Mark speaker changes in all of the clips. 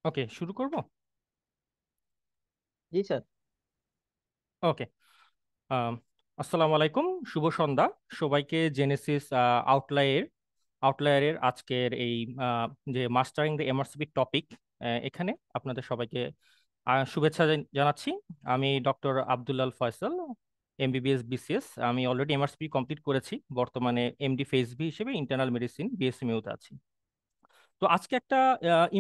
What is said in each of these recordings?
Speaker 1: ওকে, শুরু করব।
Speaker 2: জি স্যার।
Speaker 1: ওকে। আম, আসসালামু আলাইকুম, শুভ সন্ধ্যা সবাইকে। জেনেসিস আউটলায়ারের আজকের এই যে মাস্টারিং দ্য এমআরসিপি টপিক, এখানে আপনাদের সবাইকে শুভেচ্ছা জানাচ্ছি। আমি ডক্টর আব্দুল্লাল ফয়সাল, এমবিবিএস বিসিএস। আমি অলরেডি এমআরসিপি কমপ্লিট করেছি, বর্তমানে এমডি ফেসবি হিসেবে ইন্টারনাল মেডিসিন বিএসএমইউতে আছি। তো আজকে একটা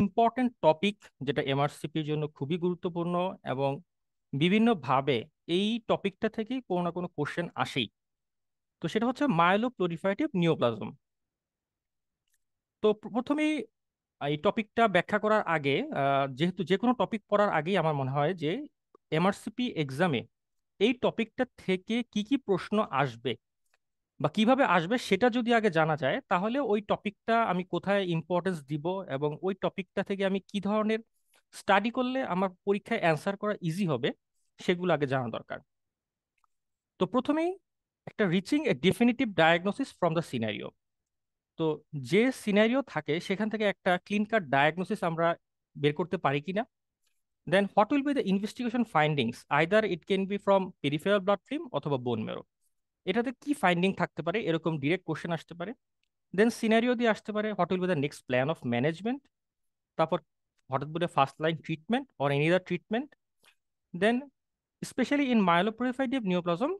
Speaker 1: ইম্পর্টেন্ট টপিক, যেটা এমআরসিপির জন্য খুবই গুরুত্বপূর্ণ এবং বিভিন্নভাবে এই টপিকটা থেকেই কোনো না কোনো কোশ্চেন আসেই। তো সেটা হচ্ছে মাইলোপ্লোরিফারেটিভ নিওপ্লাজম। তো প্রথমেই এই টপিকটা ব্যাখ্যা করার আগে, যেহেতু যে কোনো টপিক পড়ার আগেই আমার মনে হয় যে এমআরসিপি এক্সামে এই টপিকটা থেকে কি কি প্রশ্ন আসবে বা কিভাবে আসবে সেটা যদি আগে জানা যায়, তাহলে ওই টপিকটা আমি কোথায় ইম্পর্টেন্স দিব এবং ওই টপিকটা থেকে আমি কি ধরনের স্টাডি করলে আমার পরীক্ষায় অ্যান্সার করা ইজি হবে, সেগুলো আগে জানা দরকার। তো প্রথমেই একটা reaching A definitive diagnosis from the scenario. তো যে সিনারিও থাকে সেখান থেকে একটা ক্লিন কাট ডায়াগনোসিস আমরা বের করতে পারি কিনা। Then what will be the investigation findings, either it can be from peripheral blood film অথবা বোন মেরো। এটাতে কি ফাইন্ডিং থাকতে পারে, এরকম ডিরেক্ট কোশ্চেন আসতে পারে। দেন সিনারিও দিয়ে আসতে পারে what will be the next plan of management. তারপর হঠাৎ করে first line treatment or any other treatment. Then specially in myeloproliferative neoplasm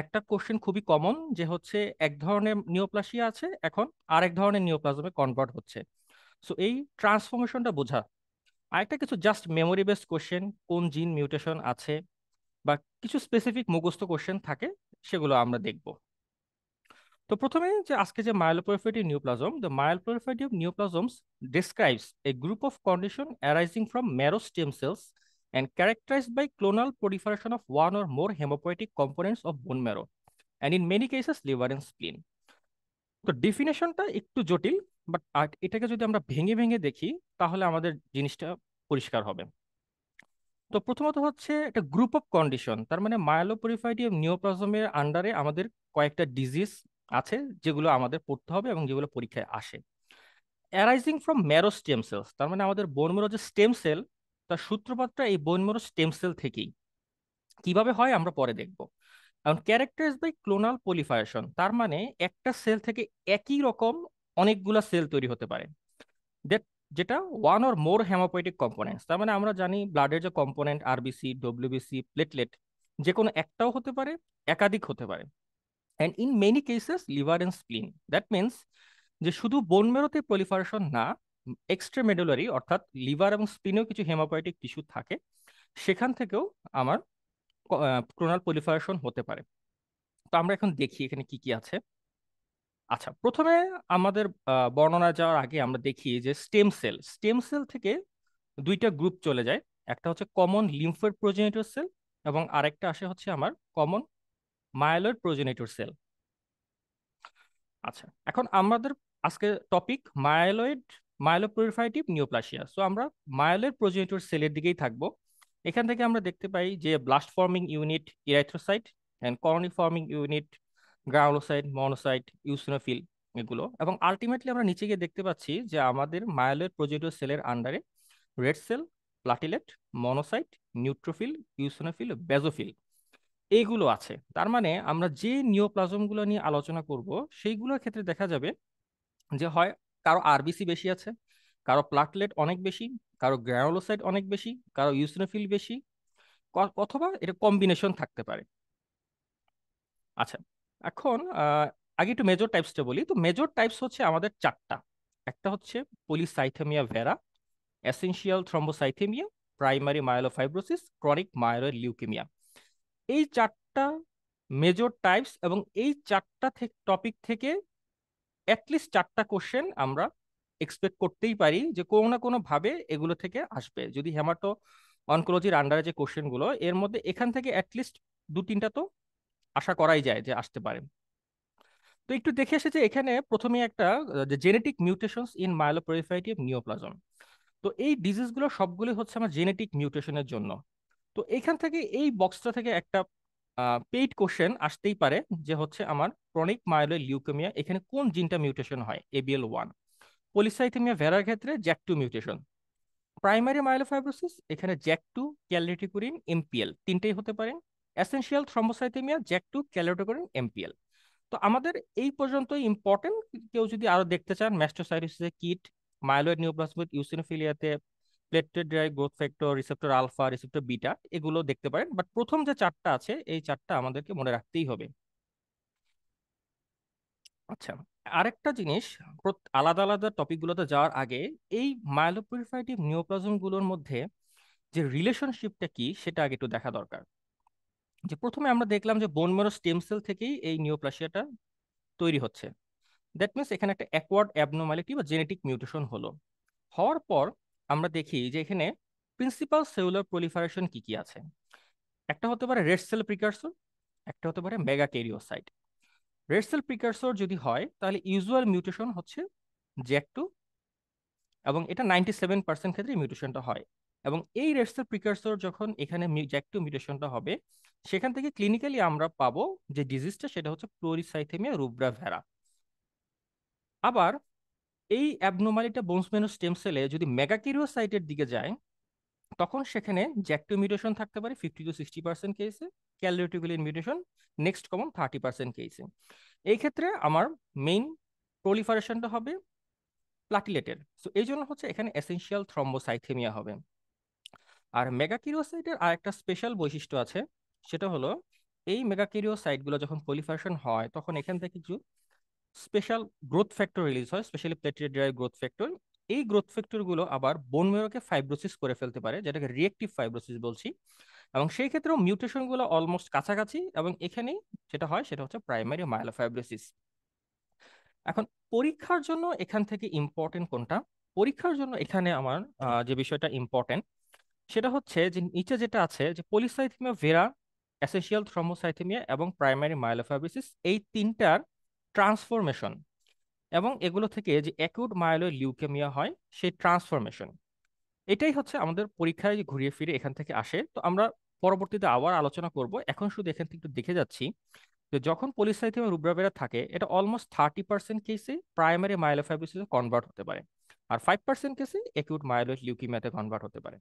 Speaker 1: একটা কোশ্চেন খুবই কমন, যে হচ্ছে এক ধরনের নিওপ্লাসিয়া আছে, এখন আরেক ধরনের নিওপ্লাজমে কনভার্ট হচ্ছে। সো এই ট্রান্সফরমেশনটা বোঝা। আরেকটা কিছু জাস্ট মেমোরি বেসড কোশ্চেন, কোন জিন মিউটেশন আছে বা কিছু স্পেসিফিক মুখস্থ কোশ্চেন থাকে, সেগুলো আমরা দেখব। তো প্রথমে যে আজকে যে myeloproliferative neoplasm, the myeloproliferative neoplasms describes a group of condition arising from marrow stem cells and characterized by clonal proliferation of one or more hemopoietic components of bone marrow and in many cases liver and spleen. তো ডেফিনেশনটা একটু জটিল, but এটাকে যদি আমরা ভেঙে ভেঙে দেখি তাহলে আমাদের জিনিসটা পরিষ্কার হবে। তো প্রথমত হচ্ছে একটা গ্রুপ অফ কন্ডিশন, তার মানে মায়োলোপরিফাইটিভ নিওপ্লাজমের আন্ডারে আমাদের কয়েকটা ডিজিজ আছে যেগুলো আমাদের পড়তে হবে এবং যেগুলো পরীক্ষায় আসে। Arising from marrow stem cells, তার মানে আমাদের বোন ম্যারো যে স্টেম সেল, তার সূত্রপাতটা এই বোন ম্যারো স্টেম সেল থেকেই। কিভাবে হয় আমরা পরে দেখব। এখন ক্যারেক্টারাইজ বাই ক্লোনাল পলিফারেশন, তার মানে একটা সেল থেকে একই রকম অনেকগুলা সেল তৈরি হতে পারে। দ্যাট, যেটা one or more haemopoietic components, তার মানে আমরা জানি ব্লাডের যে কম্পোনেন্ট আরবিসি, ডব্লিউবিসি, প্লেটলেট, যে কোনো একটাও হতে পারে, একাধিক হতে পারে। And in many cases liver and স্প্লিন। That means যে শুধু বোন মেরোতে প্রলিফারেশন না, এক্সট্রামেডুলারি অর্থাৎ লিভার এবং স্প্লিনেও কিছু হেমোপয়েটিক টিস্যু থাকে, সেখান থেকেও আমার ক্লোনাল পলিফারেশন হতে পারে। তো আমরা এখন দেখি এখানে কি কি আছে। আচ্ছা, প্রথমে আমাদের বর্ণনা যাওয়ার আগে আমরা দেখি যে স্টেম সেল থেকে দুইটা গ্রুপ চলে যায়। একটা হচ্ছে কমন লিম্ফোয়েড প্রোজেনিটর সেল এবং আরেকটা আসে হচ্ছে আমার কমন মায়েলয়েড প্রোজেনিটর সেল। আচ্ছা, এখন আমাদের আজকে টপিক মায়েলোপ্রলিফারেটিভ নিওপ্লাসিয়া। সো আমরা মায়েলয়েড প্রোজেনিটর সেলের দিকেই থাকবো। এখান থেকে আমরা দেখতে পাই যে blast forming unit erythrocyte and colony forming unit granulocyte, monocyte, eosinophil, এগুলো। এবং আলটিমেটলি আমরা নিচে গিয়ে দেখতে পাচ্ছি যে আমাদের মায়েলয়েড প্রোজেনিটর সেলের আন্ডারে red cell, platelet, monocyte, neutrophil, eosinophil, basophil, এইগুলো আছে। তার মানে আমরা যে নিওপ্লাজমগুলো নিয়ে আলোচনা করব সেইগুলোর ক্ষেত্রে দেখা যাবে যে হয় কারো আরবিসি বেশি আছে, কারো প্লাটলেট অনেক বেশি, কারো গ্রানুলোসাইট অনেক বেশি, কারো ইউসিনোফিল বেশি, অথবা এটা কম্বিনেশন থাকতে পারে। আচ্ছা, এখন আগে একটু মেজর টাইপসটা বলি। তো মেজর টাইপস হচ্ছে আমাদের চারটা। একটা হচ্ছে polycythaemia vera, essential thrombocythaemia, primary myelofibrosis, chronic myeloid leukaemia. এই চারটা মেজর টাইপস, এবং এই চারটা টপিক থেকে অ্যাটলিস্ট চারটা কোশ্চেন আমরা এক্সপেক্ট করতেই পারি যে কোনো না কোনো ভাবে এগুলো থেকে আসবে। যদি হেমাটো অনকোলজির আন্ডারে যে কোশ্চেনগুলো, এর মধ্যে এখান থেকে অ্যাটলিস্ট দু তিনটা তো আশা করাই যায় যে আসতে পারে। তো একটু দেখে এসেছে এখানে প্রথমে একটা যে genetic mutations in myeloproliferative neoplasm. তো এই ডিজিজগুলো সবগুলো হচ্ছে আমার জেনেটিক মিউটেশনের জন্য। তো এখান থেকে এই বক্সটা থেকে একটা পেইড কোশ্চেন আসতেই পারে, যে হচ্ছে আমার ক্রনিক মাইলয়েড লিউকেমিয়া, এখানে কোন জিনটা মিউটেশন হয়, ABL1। পলিসাইথেমিয়া ভেরার ক্ষেত্রে জ্যাক2 মিউটেশন। প্রাইমারি মাইলোফাইব্রোসিস, এখানে জ্যাক টু, ক্যালরেটিকুরিন, এমপিএল তিনটেই হতে পারে। Essential thrombocythaemia, JAK two, calreticulin, MPL. তো আমাদের এই পর্যন্ত ইম্পর্টেন্ট। কেউ যদি আরো দেখতে চান, ম্যাস্টোসাইটোসিসে কিট, মাইলয়েড নিওপ্লাজমিক ইউসিনোফিলিয়াতে platelet derived growth factor, receptor alpha, receptor beta, এগুলো দেখতে পারেন। বাট প্রথম যে চারটা আছে এই চারটা আমাদেরকে মনে রাখতেই হবে। আচ্ছা, আরেকটা জিনিস, আলাদা আলাদা টপিকগুলোতে যাওয়ার আগে এই মাইলোপ্রিলিফারেটিভ নিওপ্লাজম গুলোর মধ্যে যে রিলেশনশিপটা কি সেটা আগে একটু দেখা দরকার। যে প্রথমে আমরা দেখলাম যে বোন ম্যারো স্টেম সেল থেকেই এই নিওপ্লাসিয়াটা তৈরি হচ্ছে। দ্যাট মিনস এখানে একটা অ্যাকোয়ার্ড অ্যাবনর্মালিটি বা জেনেটিক মিউটেশন হলো। হওয়ার পর আমরা দেখি যে এখানে প্রিন্সিপাল সেলুলার প্রলিফারেশন কি কি আছে। একটা হতে পারে রেড সেল প্রিকারসর, একটা হতে পারে মেগা ক্যারিওসাইট। রেড সেল প্রিকারসর যদি হয় তাহলে ইউজুয়াল মিউটেশন হচ্ছে জ্যাক টু, এবং এটা 97% ক্ষেত্রে মিউটেশনটা হয়। এবং এই রেড সেল প্রিকারসর যখন এখানে জ্যাক টু মিউটেশনটা হবে, সেখান থেকে ক্লিনিক্যালি আমরা পাবো যে ডিজিজটা সেটা হচ্ছে প্লোরিসাইথেমিয়া রুব্রা ভেরা। আবার এই অ্যাবনর্মালিটা বোনসম্যানো স্টেম সেলে যদি মেগাকিরিওসাইটের দিকে যায়, তখন সেখানে জ্যাকটো মিউটেশন থাকতে পারে 50 to 60% কেসে, ক্যালরেটিকুলিন মিউটেশন নেক্সট কমন 30% কেসে। এই ক্ষেত্রে আমার মেইন প্রলিফারেশনটা হবে প্লাটিলেটের। সো এই জন্য হচ্ছে এখানে এসেনশিয়াল থ্রম্বোসাইথেমিয়া হবে। আর মেগাকিরিওসাইটের আরেকটা স্পেশাল বৈশিষ্ট্য আছে, সেটা হলো এই মেগাকিরিওসাইটগুলো যখন প্রলিফারেশন হয় তখন এখান থেকে কিছু স্পেশাল গ্রোথ ফ্যাক্টর রিলিজ হয়, specially platelet derived growth factor. এই গ্রোথ ফ্যাক্টর গুলো আবার বোন মেরোকে ফাইব্রোসিস করে ফেলতে পারে, যেটাকে রিয়েক্টিভ ফাইব্রোসিস বলছি। এবং সেই ক্ষেত্রেও মিউটেশন গুলো অলমোস্ট কাছাকাছি, এবং এখানেই যেটা হয় সেটা হচ্ছে প্রাইমারি মাইলোফাইব্রোসিস। এখন পরীক্ষার জন্য এখান থেকে ইম্পর্টেন্ট কোনটা? পরীক্ষার জন্য এখানে আমার যে বিষয়টা ইম্পর্টেন্ট সেটা হচ্ছে যে নিচে যেটা আছে যে পলিসাইথেমিয়া ভেরা, এসেনশিয়াল থ্রম্বোসাইথেমিয়া এবং প্রাইমারি মাইলোফাইব্রোসিস, এই তিনটার ট্রান্সফরমেশন এবং এগুলো থেকে যে অ্যাকিউট মাইলয়েড লিউকেমিয়া হয় সেই ট্রান্সফরমেশন, এটাই হচ্ছে আমাদের পরীক্ষায় যে ঘুরিয়ে ফিরে এখান থেকে আসে। তো আমরা পরবর্তীতে আবার আলোচনা করব, এখন শুধু এখান থেকে একটু দেখে যাচ্ছি যে যখন পলিসাইথেমিয়া রুব্রাভেরা থাকে এটা অলমোস্ট 30% কেসে প্রাইমারি মাইলোফাইব্রোসিসে কনভার্ট হতে পারে, আর 5% কেসে অ্যাকিউট মাইলয়েড লিউকেমিয়াতে কনভার্ট হতে পারে।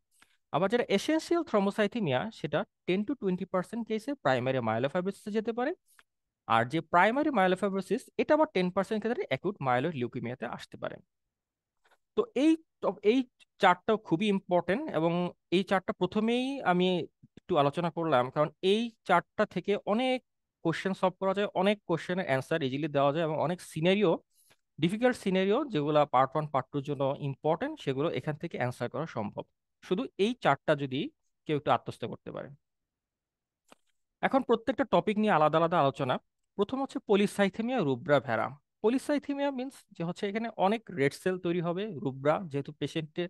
Speaker 1: আবার যেটা এসেনশিয়াল থ্রম্বোসাইথেমিয়া সেটা 10 to 20% কেসে প্রাইমারি মাইলোফাইব্রোসিসে যেতে পারে, আর যে প্রাইমারি মাইলোফাইব্রোসিস এটা আবার 10% ক্ষেত্রে অ্যাকিউট মাইলয়েড লিউকেমিয়াতে আসতে পারে। তো এই চার্টটাও খুবই ইম্পর্টেন্ট, এবং এই চার্টটা প্রথমেই আমি একটু আলোচনা করলাম কারণ এই চার্টটা থেকে অনেক কোশ্চেন সলভ করা যায়, অনেক কোশ্চেনের অ্যান্সার ইজিলি দেওয়া যায়, এবং অনেক সিনারিও, ডিফিকাল্ট সিনারিও যেগুলো পার্ট ওয়ান পার্ট টুর জন্য ইম্পর্টেন্ট সেগুলো এখান থেকে অ্যান্সার করা সম্ভব, শুধু এই চার্টটা যদি কেউ একটু আত্মস্থ করতে পারে। এখন প্রত্যেকটা টপিক নিয়ে আলাদা আলাদা আলোচনা। প্রথম হচ্ছে পলিসাইথেমিয়া রুব্রা ভেরা। পলিসাইথেমিয়া মিন্স যে হচ্ছে এখানে অনেক রেড সেল তৈরি হবে। রুব্রা যেহেতু পেশেন্টের,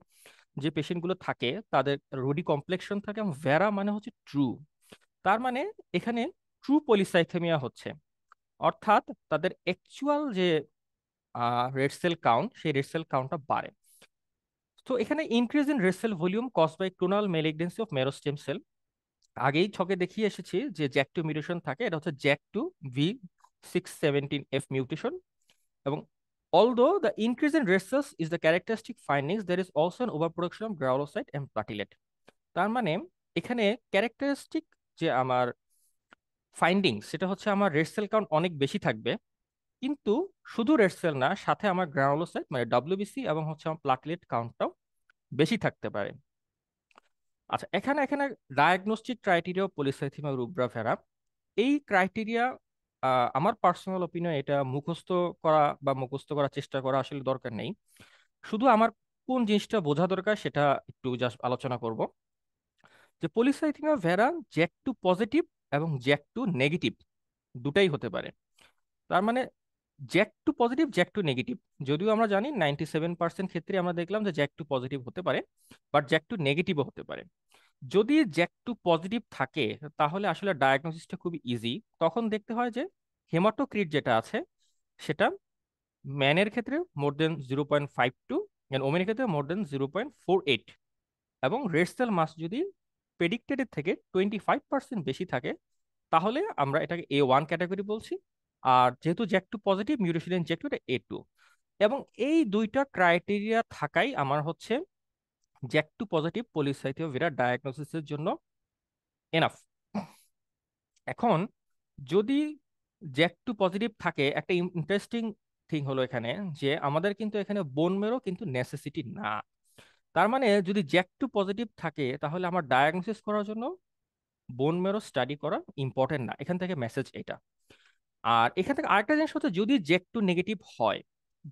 Speaker 1: যে পেশেন্টগুলো থাকে তাদের রুডি কমপ্লেক্সন থাকে, এবং ভেরা মানে হচ্ছে ট্রু। তার মানে এখানে ট্রু পলিসাইথেমিয়া হচ্ছে, অর্থাৎ তাদের অ্যাকচুয়াল যে রেড সেল কাউন্ট সেই রেড সেল কাউন্টটা বাড়ে। তো এখানে increase in red cell volume cause by clonal malignancy of marrow stem cell. আগেই ছকে দেখিয়ে এসেছি যে জ্যাক টু মিউটেশন থাকে, এটা হচ্ছে জ্যাক টু V617F মিউটেশন। এবং although the increase in red cells is the characteristic findings, there is also an overproduction of granulocyte and platelet. তার মানে এখানে ক্যারেক্টারিস্টিক যে আমার ফাইন্ডিংস সেটা হচ্ছে আমার রেড সেল কাউন্ট অনেক বেশি থাকবে, কিন্তু শুধু রেড সেল না, সাথে আমার গ্রানুলোসাইট মানে ডব্লিউবিসি এবং হচ্ছে আমার প্লাটলেট কাউন্টটাও বেশি থাকতে পারে। আচ্ছা, এখানে এখানে ডায়াগনস্টিক ক্রাইটেরিয়া পলিসাইথেমিয়া রুব্রা ভেরা, এই ক্রাইটেরিয়া আমার পার্সোনাল ওপিনিয়ন এটা মুখস্থ করা বা মুখস্থ করার চেষ্টা করা আসলে দরকার নেই। শুধু আমার কোন জিনিসটা বোঝা দরকার সেটা একটু জাস্ট আলোচনা করব। যে polycythemia vera JAK two positive এবং জ্যাক টু নেগেটিভ দুটাই হতে পারে। তার মানে JAK two positive, JAK two negative, যদিও আমরা জানি 97% ক্ষেত্রে আমরা দেখলাম যে জ্যাক টু পজিটিভ হতে পারে, বাট জ্যাক টু নেগেটিভও হতে পারে। যদি জ্যাক টু পজিটিভ থাকে তাহলে আসলে ডায়াগনোসিসটা খুবই ইজি। তখন দেখতে হয় যে হেমাটোক্রিট যেটা আছে সেটা ম্যানের ক্ষেত্রে মোর দেন 0.52, ওমেনের ক্ষেত্রে মোর দেন 0.48, এবং রেড সেল মাস যদি প্রেডিক্টেডের থেকে 25% বেশি থাকে তাহলে আমরা এটাকে A1 ক্যাটাগরি বলছি। আর যেহেতু JAK two positive, mutation in JAK two, এটা A2। এবং এই দুইটা ক্রাইটেরিয়া থাকাই আমার হচ্ছে জ্যাক টু পজিটিভ পলিসাইথিওভিরা ডায়াগনোসিসের জন্য এনাফ। এখন যদি জ্যাক টু পজিটিভ থাকে, একটা ইন্টারেস্টিং থিং হলো এখানে যে আমাদের কিন্তু এখানে বোন মেরো কিন্তু নেসেসিটি না। তার মানে যদি জ্যাক টু পজিটিভ থাকে তাহলে আমার ডায়াগনোসিস করার জন্য বোন মেরো স্টাডি করা ইম্পর্টেন্ট না। এখান থেকে মেসেজ এটা। আর এখান থেকে আরেকটা জিনিস হচ্ছে, যদি জ্যাক টু নেগেটিভ হয়,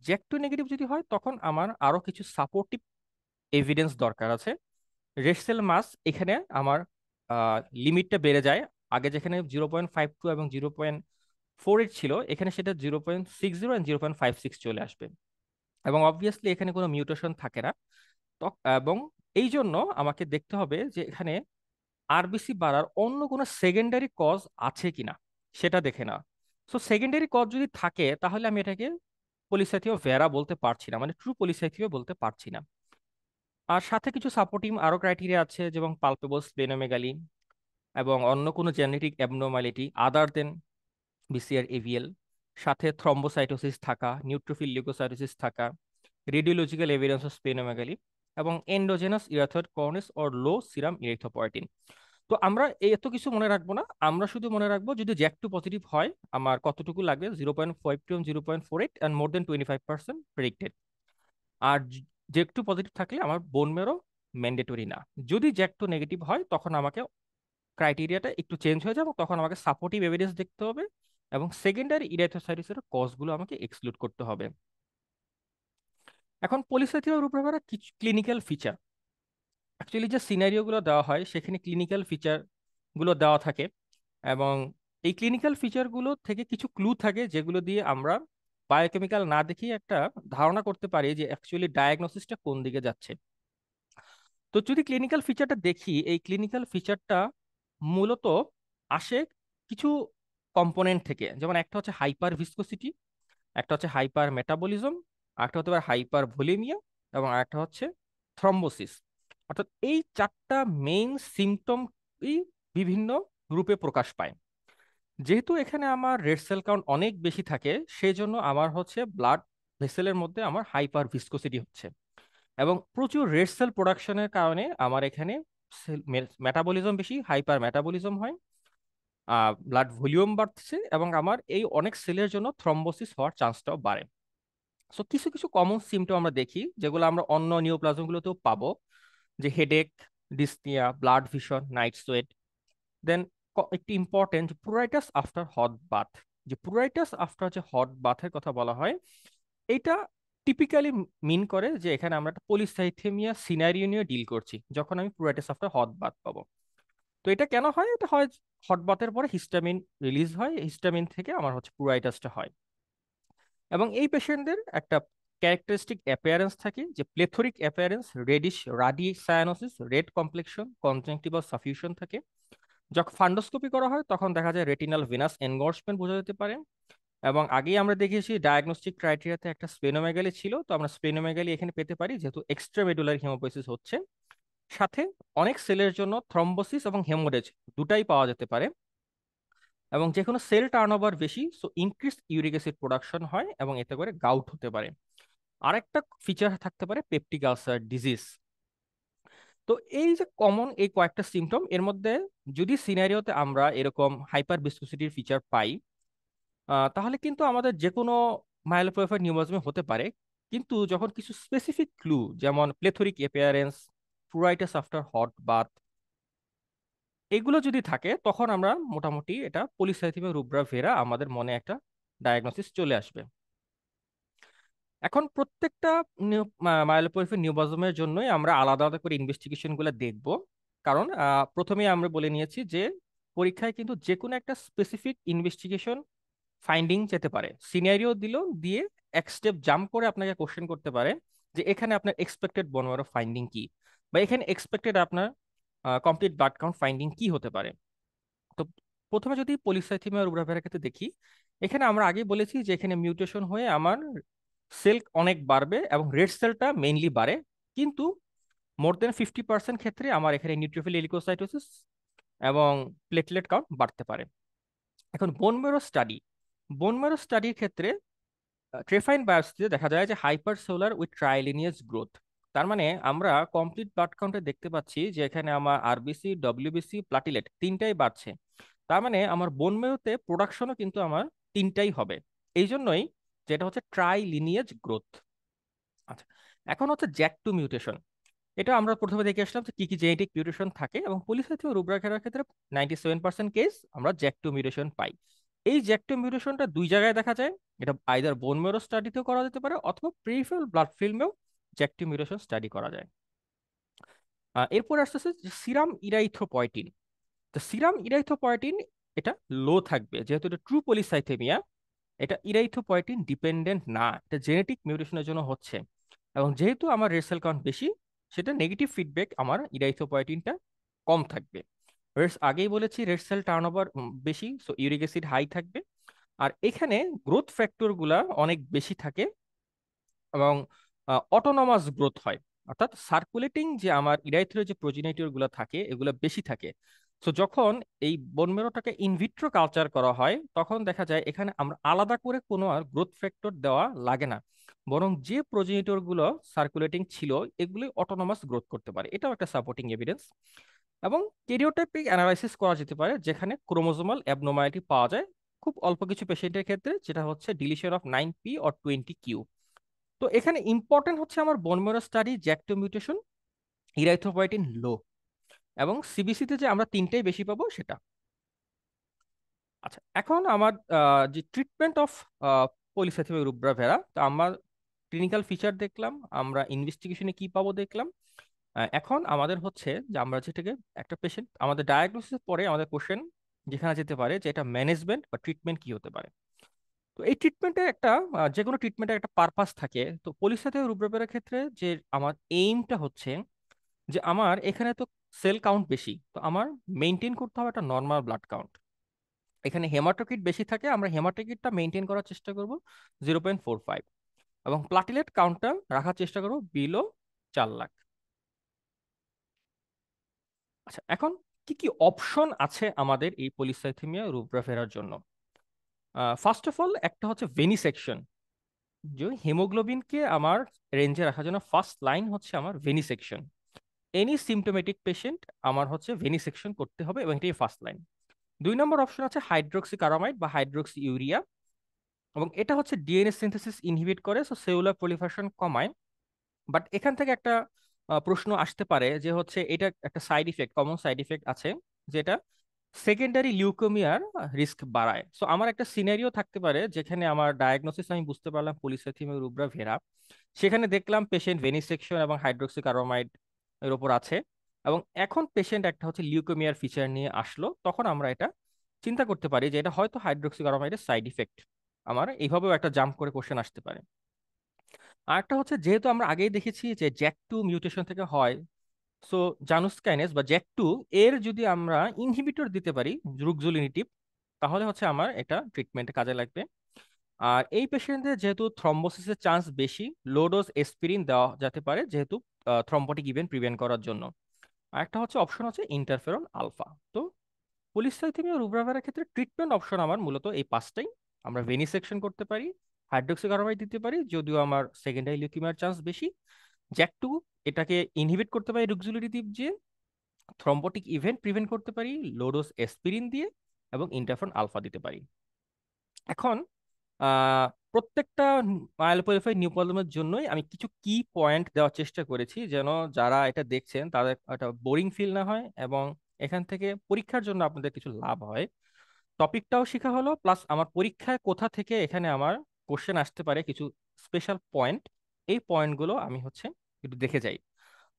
Speaker 1: জ্যাক টু নেগেটিভ যদি হয় তখন আমার আরো কিছু সাপোর্টিভ এভিডেন্স দরকার আছে। রেড সেল মাস এখানে আমার লিমিটটা বেড়ে যায়। আগে যেখানে 0.52 এবং 0.48 ছিল, এখানে সেটা 0.60 এবং 0.56 চলে আসবে। এবং অবভিয়াসলি এখানে কোনো মিউটেশন থাকে না। এবং এই জন্য আমাকে দেখতে হবে যে এখানে আরবিসি বাড়ার অন্য কোনো সেকেন্ডারি কজ আছে কিনা, সেটা দেখে না। সো সেকেন্ডারি কজ যদি থাকে তাহলে আমি এটাকে পলিস্যাথিও ভেরা বলতে পারছি না, মানে ট্রু পলিস্যাথিও বলতে পারছি না। আর সাথে কিছু সাপোর্টিং আরো ক্রাইটেরিয়া আছে, যেমন পালপেবল স্প্লেনোমেগালি এবং অন্য কোনো genetic abnormality other than BCR ABL, সাথে থ্রম্বোসাইটোসিস থাকা, নিউট্রোফিল লিউকোসাইটোসিস থাকা, রেডিওলজিক্যাল এভিডেন্স অফ স্প্লেনোমেগালি, এবং endogenous erythroid colonies or low serum erythropoietin. তো আমরা এই এত কিছু মনে রাখবো না, আমরা শুধু মনে রাখবো যদি জ্যাক টু পজিটিভ হয় আমার কতটুকু লাগবে, 0.52 0.48 অ্যান্ড মোর দেন 25% প্রেডিক্টেড। আর জ্যাক টু পজিটিভ থাকলে আমার বোন মেরো ম্যান্ডেটরি না। যদি জ্যাক টু নেগেটিভ হয় তখন আমাকে ক্রাইটেরিয়াটা একটু চেঞ্জ হয়ে যাবে, তখন আমাকে সাপোর্টিভ এভিডেন্স দেখতে হবে এবং সেকেন্ডারি ইরাইথ্রোসাইটিসের কজগুলো আমাকে এক্সক্লুড করতে হবে। এখন পলিস্যাথিওর রূপরেখার কিছু ক্লিনিক্যাল ফিচার, অ্যাকচুয়ালি যে সিনারিও গুলো দেওয়া হয় সেখানে ক্লিনিক্যাল ফিচার গুলো দেওয়া থাকে, এবং এই ক্লিনিক্যাল ফিচার গুলো থেকে কিছু ক্লু থাকে যেগুলো দিয়ে আমরা বায়োকেমিক্যাল না দেখে একটা ধারণা করতে পারি যে অ্যাকচুয়ালি ডায়াগনোসিসটা কোন দিকে যাচ্ছে। তো যদি ক্লিনিক্যাল ফিচারটা দেখি, এই ক্লিনিক্যাল ফিচারটা মূলত আসে কিছু কম্পোনেন্ট থেকে, যেমন একটা হচ্ছে হাইপার ভিসকোসিটি, একটা হচ্ছে হাইপার মেটাবলিজম, একটা হতে পারে হাইপার ভলিমিয়া, এবং একটা হচ্ছে থ্রম্বোসিস। অর্থাৎ এই চারটা মেইন সিমটম বিভিন্ন রূপে প্রকাশ পায়। যেহেতু এখানে আমার রেড সেল কাউন্ট অনেক বেশি থাকে, সেই জন্য আমার হচ্ছে ব্লাড ভেসেলের মধ্যে আমার হাইপার ভিসকোসিটি হচ্ছে, এবং প্রচুর রেড সেল প্রোডাকশনের কারণে আমার এখানে মেটাবলিজম বেশি, হাইপার মেটাবলিজম হয়, ব্লাড ভলিউম বাড়ছে, এবং আমার এই অনেক সেলের জন্য থ্রম্বোসিস হওয়ার চান্সটাও বাড়ে। সো কিছু কিছু কমন সিমটম আমরা দেখি যেগুলো আমরা অন্য নিওপ্লাজমগুলোতেও পাবো, যে headache, dyspnoea, blurred vision, night sweat. Then একটি important pruritus after hot bath, যে প্রুরাইটাস আফটার যে হট বাথের কথা বলা হয়, এটা টিপিক্যালি মিন করে যে এখানে আমরা একটা পলিসাইথেমিয়া সিনারিও নিয়ে ডিল করছি যখন আমি প্রুরাইটাস আফটার হট বাথ পাবো। তো এটা কেন হয়? এটা হয় হট বাথের পরে হিস্টামিন রিলিজ হয়, হিস্টামিন থেকে আমার হচ্ছে প্রুরাইটাসটা হয়। এবং এই পেশেন্টদের একটা ক্যারেক্টারিস্টিক অ্যাপিয়ারেন্স থাকে, যে plethoric appearance, reddish ruddy cyanosis, red complexion, conjunctival suffusion থাকে। যখন ফান্ডোস্কোপি করা হয় তখন দেখা যায় রেটিনাল ভেনাস এনগর্জমেন্ট বোঝা যেতে পারে। এবং আগেই আমরা দেখেছি ডায়াগনস্টিক ক্রাইটেরিয়াতে একটা স্প্লেনোমেগালি ছিল, তো আমরা স্প্লেনোমেগালি এখানে পেতে পারি যেহেতু এক্সট্রামেডুলার হেমোপোয়েসিস হচ্ছে। সাথে অনেক সেলের জন্য থ্রম্বোসিস এবং হেমোরেজ দুটাই পাওয়া যেতে পারে। এবং যে কোনো সেল টার্নওভার বেশি, so increase uric acid production হয় এবং এতে করে গাউট হতে পারে। আরেকটা ফিচার থাকতে পারে পেপটিক আলসার ডিজিজ। তো এই যে কমন এই কয়েকটা সিমটম, এর মধ্যে যদি সিনারিওতে আমরা এরকম হাইপার ভিসকোসিটির ফিচার পাই, তাহলে কিন্তু আমাদের যে কোনো মাইলোপ্রোফাইল নিউমোনিজমে হতে পারে। কিন্তু যখন কিছু স্পেসিফিক ক্লু যেমন প্লেথরিক অ্যাপিয়ারেন্স, প্রুরাইটাস আফটার হট বাথ, এগুলো যদি থাকে তখন আমরা মোটামুটি এটা পলিসাইথেমিয়া রুব্রা ভেরা আমাদের মনে একটা ডায়াগনোসিস চলে আসবে। এখন প্রত্যেকটা মাইলোপরিফের নিউপ্লাজমের জন্যই আমরা আলাদা আলাদা করে ইনভেস্টিগেশন গুলো দেখব। কারণ প্রথমেই আমরা বলে নিয়েছি যে পরীক্ষায় কিন্তু যে কোনো একটা স্পেসিফিক ইনভেস্টিগেশন ফাইন্ডিং যেতে পারে, সিনারিও দিল দিয়ে এক স্টেপ জাম্প করে আপনাকে কোশ্চেন করতে পারে যে এখানে আপনার এক্সপেক্টেড বোন ম্যারো ফাইন্ডিং কি, বা এখানে এক্সপেক্টেড আপনার কমপ্লিট ব্লাড কাউন্ট ফাইন্ডিং কি হতে পারে। তো প্রথমে যদি পলিসাইথেমিয়া রুব্রা ক্ষেত্রে দেখি, এখানে আমরা আগেই বলেছি যে এখানে মিউটেশন হয়ে আমার সেল অনেক বাড়বে এবং রেড সেলটা মেইনলি বাড়ে, কিন্তু মোর দেন 50% ক্ষেত্রে আমার এখানে নিউট্রোফিল লিউকোসাইটোসিস এবং প্লেটলেট কাউন্ট বাড়তে পারে। এখন বোন ম্যারো স্টাডির ক্ষেত্রে ট্রেফাইন বায়োপসিতে দেখা যায় যে হাইপার সেলুলার উইথ ট্রাইলিনিয়াস গ্রোথ, তার মানে আমরা কমপ্লিট ব্লাড কাউন্টে দেখতে পাচ্ছি যে এখানে আমার আরবিসি, ডব্লিউবিসি, প্লাটিলেট তিনটাই বাড়ছে। তার মানে আমার বোন মেরুতে প্রোডাকশনও কিন্তু আমার তিনটাই হবে। এই জন্যই যেটা হচ্ছে ট্রাই লিনিয়েজ গ্রোথ। আচ্ছা, এখন হচ্ছে জ্যাক টু মিউটেশন। এটা আমরা প্রথমে দেখে আসলাম যে কি কি জেনেটিক মিউটেশন থাকে, এবং পলিসাইথিওমা রুব্রাকেরার ক্ষেত্রে 97% কেস আমরা জ্যাক টু মিউটেশন পাই। এই জ্যাক টু মিউটেশনটা দুই জায়গায় দেখা যায়। এটা আইদার বোন মেরো স্টাডিতেও করা যেতে পারে, অথবা পেরিফেরাল ব্লাড ফিল্মেও জ্যাক টু মিউটেশন স্টাডি করা যায়। এরপর আসতেছে সিরাম ইরাইথ্রোপয়েটিন। তো সিরাম ইরাইথ্রোপয়েটিন এটা লো থাকবে, যেহেতু এটা ট্রু পলিসাইথেমিয়া। এটা ইরাইথ্রোপয়েটিন ডিপেন্ডেন্ট না, এটা জেনেটিক মিউটেশনের জন্য হচ্ছে। এবং যেহেতু আমার রেড সেল কাউন্ট বেশি, সেটা নেগেটিভ ফিডব্যাক আমার ইরাইথ্রোপয়েটিনটা কম থাকবে। আগেই বলেছি রেড সেল টার্নওভার বেশি, সো ইউরিক অ্যাসিড হাই থাকবে। আর এখানে গ্রোথ ফ্যাক্টর গুলা অনেক বেশি থাকে, এবং অটোনমাস গ্রোথ হয়। অর্থাৎ সার্কুলেটিং যে আমার ইরাইথ্রো যে প্রোজেনিটর গুলো থাকে এগুলো বেশি থাকে। তো যখন এই বোন মেরোটাকে ইনভিট্রো কালচার করা হয়, তখন দেখা যায় এখানে আমরা আলাদা করে কোনো আর গ্রোথ ফ্যাক্টর দেওয়া লাগে না, বরং যে প্রোজেনিটর গুলো সার্কুলেটিং ছিল এগুলি অটোনমাস গ্রোথ করতে পারে। এটাও একটা সাপোর্টিং এভিডেন্স। এবং ক্যারিওটাইপিক অ্যানালাইসিস করা যেতে পারে, যেখানে ক্রোমোজোমাল অ্যাবনর্মালিটি পাওয়া যায় খুব অল্প কিছু পেশেন্টের ক্ষেত্রে, যেটা হচ্ছে deletion of 9p or 20q। তো এখানে ইম্পর্টেন্ট হচ্ছে আমার বোন ম্যারো স্টাডি জ্যাকটো মিউটেশন, ইরাইথ্রোপয়েটিন লো, এবং সিবিসিতে যে আমরা তিনটেই বেশি পাবো সেটা। আচ্ছা, এখন আমার যে ট্রিটমেন্ট অফ পলিস্যাথেমিয়া রুব্রা ভেরা, তো আমার ক্লিনিক্যাল ফিচার দেখলাম, আমরা ইনভেস্টিগেশনে কি পাবো দেখলাম। এখন আমাদের হচ্ছে যে আমরা যেটাকে একটা পেশেন্ট আমাদের ডায়াগনোসিস পরে আমাদের কোশ্চেন যেখানে যেতে পারে যে এটা ম্যানেজমেন্ট বা ট্রিটমেন্ট কি হতে পারে। তো এই ট্রিটমেন্টের একটা যে কোনো ট্রিটমেন্টের একটা পারপাস থাকে। তো পলিস্যাথেমিয়া রুব্রা ভেরার ক্ষেত্রে যে আমার এইমটা হচ্ছে যে আমার এখানে তো সেল কাউন্ট বেশি, তো আমার মেনটেন করতে হবে একটা নর্মাল ব্লাড কাউন্ট। এখানে হেমাটোক্রিট বেশি থাকে, আমরা হেমাটোক্রিটটা মেনটেন করার চেষ্টা করব 0.45, এবং প্লাটিলেট কাউন্টটা রাখার চেষ্টা করব বিলো 4 লাখ। আচ্ছা, এখন কি কি অপশন আছে আমাদের এই পলিসাইথেমিয়া রুব্রা ফেরার জন্য? ফার্স্ট অফ অল একটা হচ্ছে ভেনিসেকশন। যে হিমোগ্লোবিনকে আমার রেঞ্জে রাখার জন্য ফার্স্ট লাইন হচ্ছে আমার ভেনিসেকশন। এনি সিমটোমেটিক পেশেন্ট আমার হচ্ছে ভেনিসেকশন করতে হবে, এবং এটাই ফার্স্ট লাইন। 2 নম্বর অপশন আছে হাইড্রোক্সি কারামাইড বা হাইড্রোক্সি ইউরিয়া, এবং এটা হচ্ছে ডিএনএ সিনথেসিস ইনহিবিট করে, সো সেলুলার প্রলিফারেশন কমায়। বাট এখান থেকে একটা প্রশ্ন আসতে পারে যে হচ্ছে এটা একটা side effect, common side effect আছে, যেটা সেকেন্ডারি লিউকেমিয়ার রিস্ক বাড়ায়। সো আমার একটা সিনারিও থাকতে পারে যেখানে আমার ডায়াগনোসিস আমি বুঝতে পারলাম পলিসাইথেমিয়া রুব্রা ভেরা, সেখানে দেখলাম পেশেন্ট ভেনিসেকশন এবং হাইড্রোক্সি কার্বামাইড এর উপর আছে, এবং এখন পেশেন্ট একটা হচ্ছে লিউকেমিয়ার ফিচার নিয়ে আসলো, তখন আমরা এটা চিন্তা করতে পারি যে এটা হয়তো হাইড্রোক্সি কার্বামাইডের সাইড ইফেক্ট। আমার এইভাবেও একটা জাম্প করে কোশ্চেন আসতে পারে। আর একটা হচ্ছে যেহেতু আমরা আগেই দেখেছি যে জ্যাক টু মিউটেশন থেকে হয়, সো জানুস কাইনেস বা জ্যাক টু এর যদি আমরা ইনহিবিটর দিতে পারি রুক্সোলিনিটিভ, তাহলে হচ্ছে আমার এটা ট্রিটমেন্টে কাজে লাগবে। আর এই পেশেন্টদের যেহেতু থ্রম্বোসিসের চান্স বেশি, লো ডোজ এসপিরিন দেওয়া যেতে পারে, যেহেতু থ্রম্বোটিক ইভেন্ট প্রিভেন্ট করার জন্য। আর একটা হচ্ছে অপশন হচ্ছে ইন্টারফেরন আলফা। তো পলিসাইথেমিয়া রুব্রাভেরার ক্ষেত্রে ট্রিটমেন্ট অপশন আমার মূলত এই পাঁচটাই। আমরা ভেনিসেকশন করতে পারি, হাইড্রোক্সিকার্বামাইড দিতে পারি যদিও আমার সেকেন্ডারি লিউকিমিয়ার চান্স বেশি, জ্যাক টু এটাকে ইনহিবিট করতে পারি রুক্সুলিটিভ দিয়ে, থ্রম্বোটিক ইভেন্ট প্রিভেন্ট করতে পারি লো ডোজ এসপিরিন দিয়ে, এবং ইন্টারফেরন আলফা দিতে পারি। এখন প্রত্যেকটা মাইলোপলিফাইড নিউপ্লাজমের জন্যই আমি কিছু কি পয়েন্ট দেওয়ার চেষ্টা করেছি, যেন যারা এটা দেখছেন তাদের একটা বোরিং ফিল না হয়, এবং এখান থেকে পরীক্ষার জন্য আপনাদের কিছু লাভ হয়। টপিকটাও শেখা হলো, প্লাস আমার পরীক্ষায় কোথা থেকে এখানে আমার কোশ্চেন আসতে পারে কিছু স্পেশাল পয়েন্ট, এই পয়েন্টগুলো আমি হচ্ছে একটু দেখে যাই।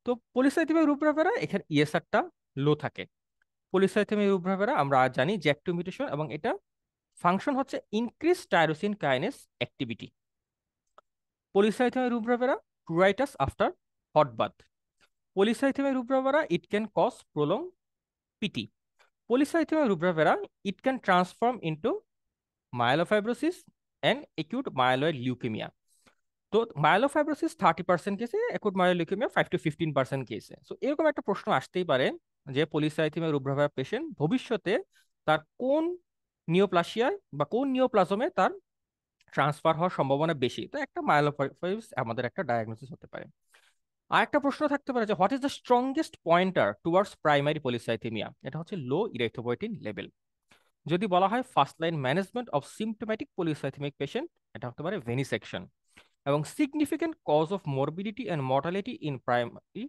Speaker 1: তো পলিসাইথেমিয়া রুব্রাভেরা এখানে ইএসআরটা লো থাকে। পলিসাইথেমিয়া রুব্রাভেরা আমরা জানি যে অ্যাক্টিভ মিউটেশন, এবং এটা ফাংশন হচ্ছে increase tyrosine kinase activity. Polycythemia rubra pruritus after hot bath. Polycythemia rubra it can cause prolonged PT. Polycythemia rubra it can transform into myelofibrosis and acute myeloid leukemia. তো myelofibrosis 30% কেসে, acute মাইলোইড leukaemia 5 to 15% কেসে। So এরকম একটা প্রশ্ন আসতেই পারে যে polycythaemia রুব্রা patient ভবিষ্যতে তার কোন নিওপ্লাসিয়ায় বা কোন নিওপ্লাজমে তার ট্রান্সফার হওয়ার সম্ভাবনা বেশি, তো একটা মাইলোফাইব্রোসিস আমাদের একটা ডায়াগনোসিস হতে পারে। আর একটা প্রশ্ন থাকতে পারে যে what is the strongest pointer towards primary polycythaemia? এটা হচ্ছে লো ইরাইথ্রোপয়েটিন লেভেল। যদি বলা হয় first line management of symptomatic polycythaemic patient, এটা হতে পারে ভেনিসেকশন। এবং significant cause of morbidity and mortality in primary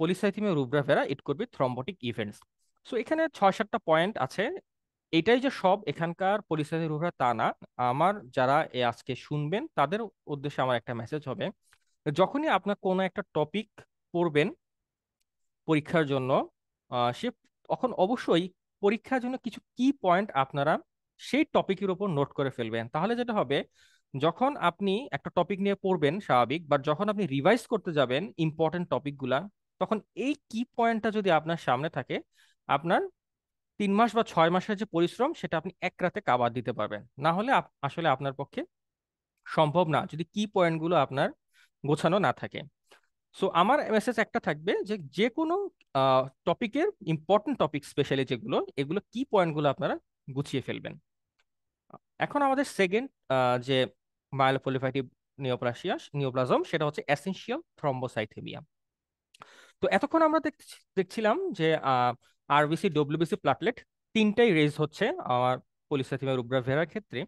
Speaker 1: polycythaemia rubra vera, it could be thrombotic events. So এখানে 6-7টা পয়েন্ট আছে। এটাই যে সব এখানকার পলিসাইথেমিয়া রুব্রা তা না। আমার যারা আজকে শুনবেন তাদের উদ্দেশ্যে আমার একটা মেসেজ হবে, যখনই আপনার কোনো একটা টপিক পড়বেন পরীক্ষার জন্য, সে তখন অবশ্যই পরীক্ষার জন্য কিছু কি পয়েন্ট আপনারা সেই টপিকের উপর নোট করে ফেলবেন। তাহলে যেটা হবে, যখন আপনি একটা টপিক নিয়ে পড়বেন স্বাভাবিক, বাট যখন আপনি রিভাইজ করতে যাবেন ইম্পর্টেন্ট টপিকগুলা, তখন এই কি পয়েন্টটা যদি আপনার সামনে থাকে, আপনার 3 মাস বা 6 মাসের যে পরিশ্রম সেটা আপনি এক রাতে কাভার দিতে পারবেন। না হলে আসলে আপনার পক্ষে সম্ভব না যদি কি পয়েন্টগুলো আপনার গোছানো না থাকে। সো আমার মেসেজ একটা থাকবে যে যে কোনো টপিকের ইম্পর্টেন্ট টপিক স্পেশালি যেগুলো, এগুলো কি পয়েন্টগুলো আপনারা গুছিয়ে ফেলবেন। এখন আমাদের সেকেন্ড যে মায়েলোপ্রলিফারেটিভ নিওপ্লাজম, সেটা হচ্ছে এসেনশিয়াল থ্রম্বোসাইথেমিয়া। তো এতক্ষণ আমরা দেখছিলাম যে আরবিসি ডব্লিউবিসি প্লাটলেট তিনটাই রেজ হচ্ছে আমার পলিসাইথেমিয়া রুব্রা ভেরার ক্ষেত্রে।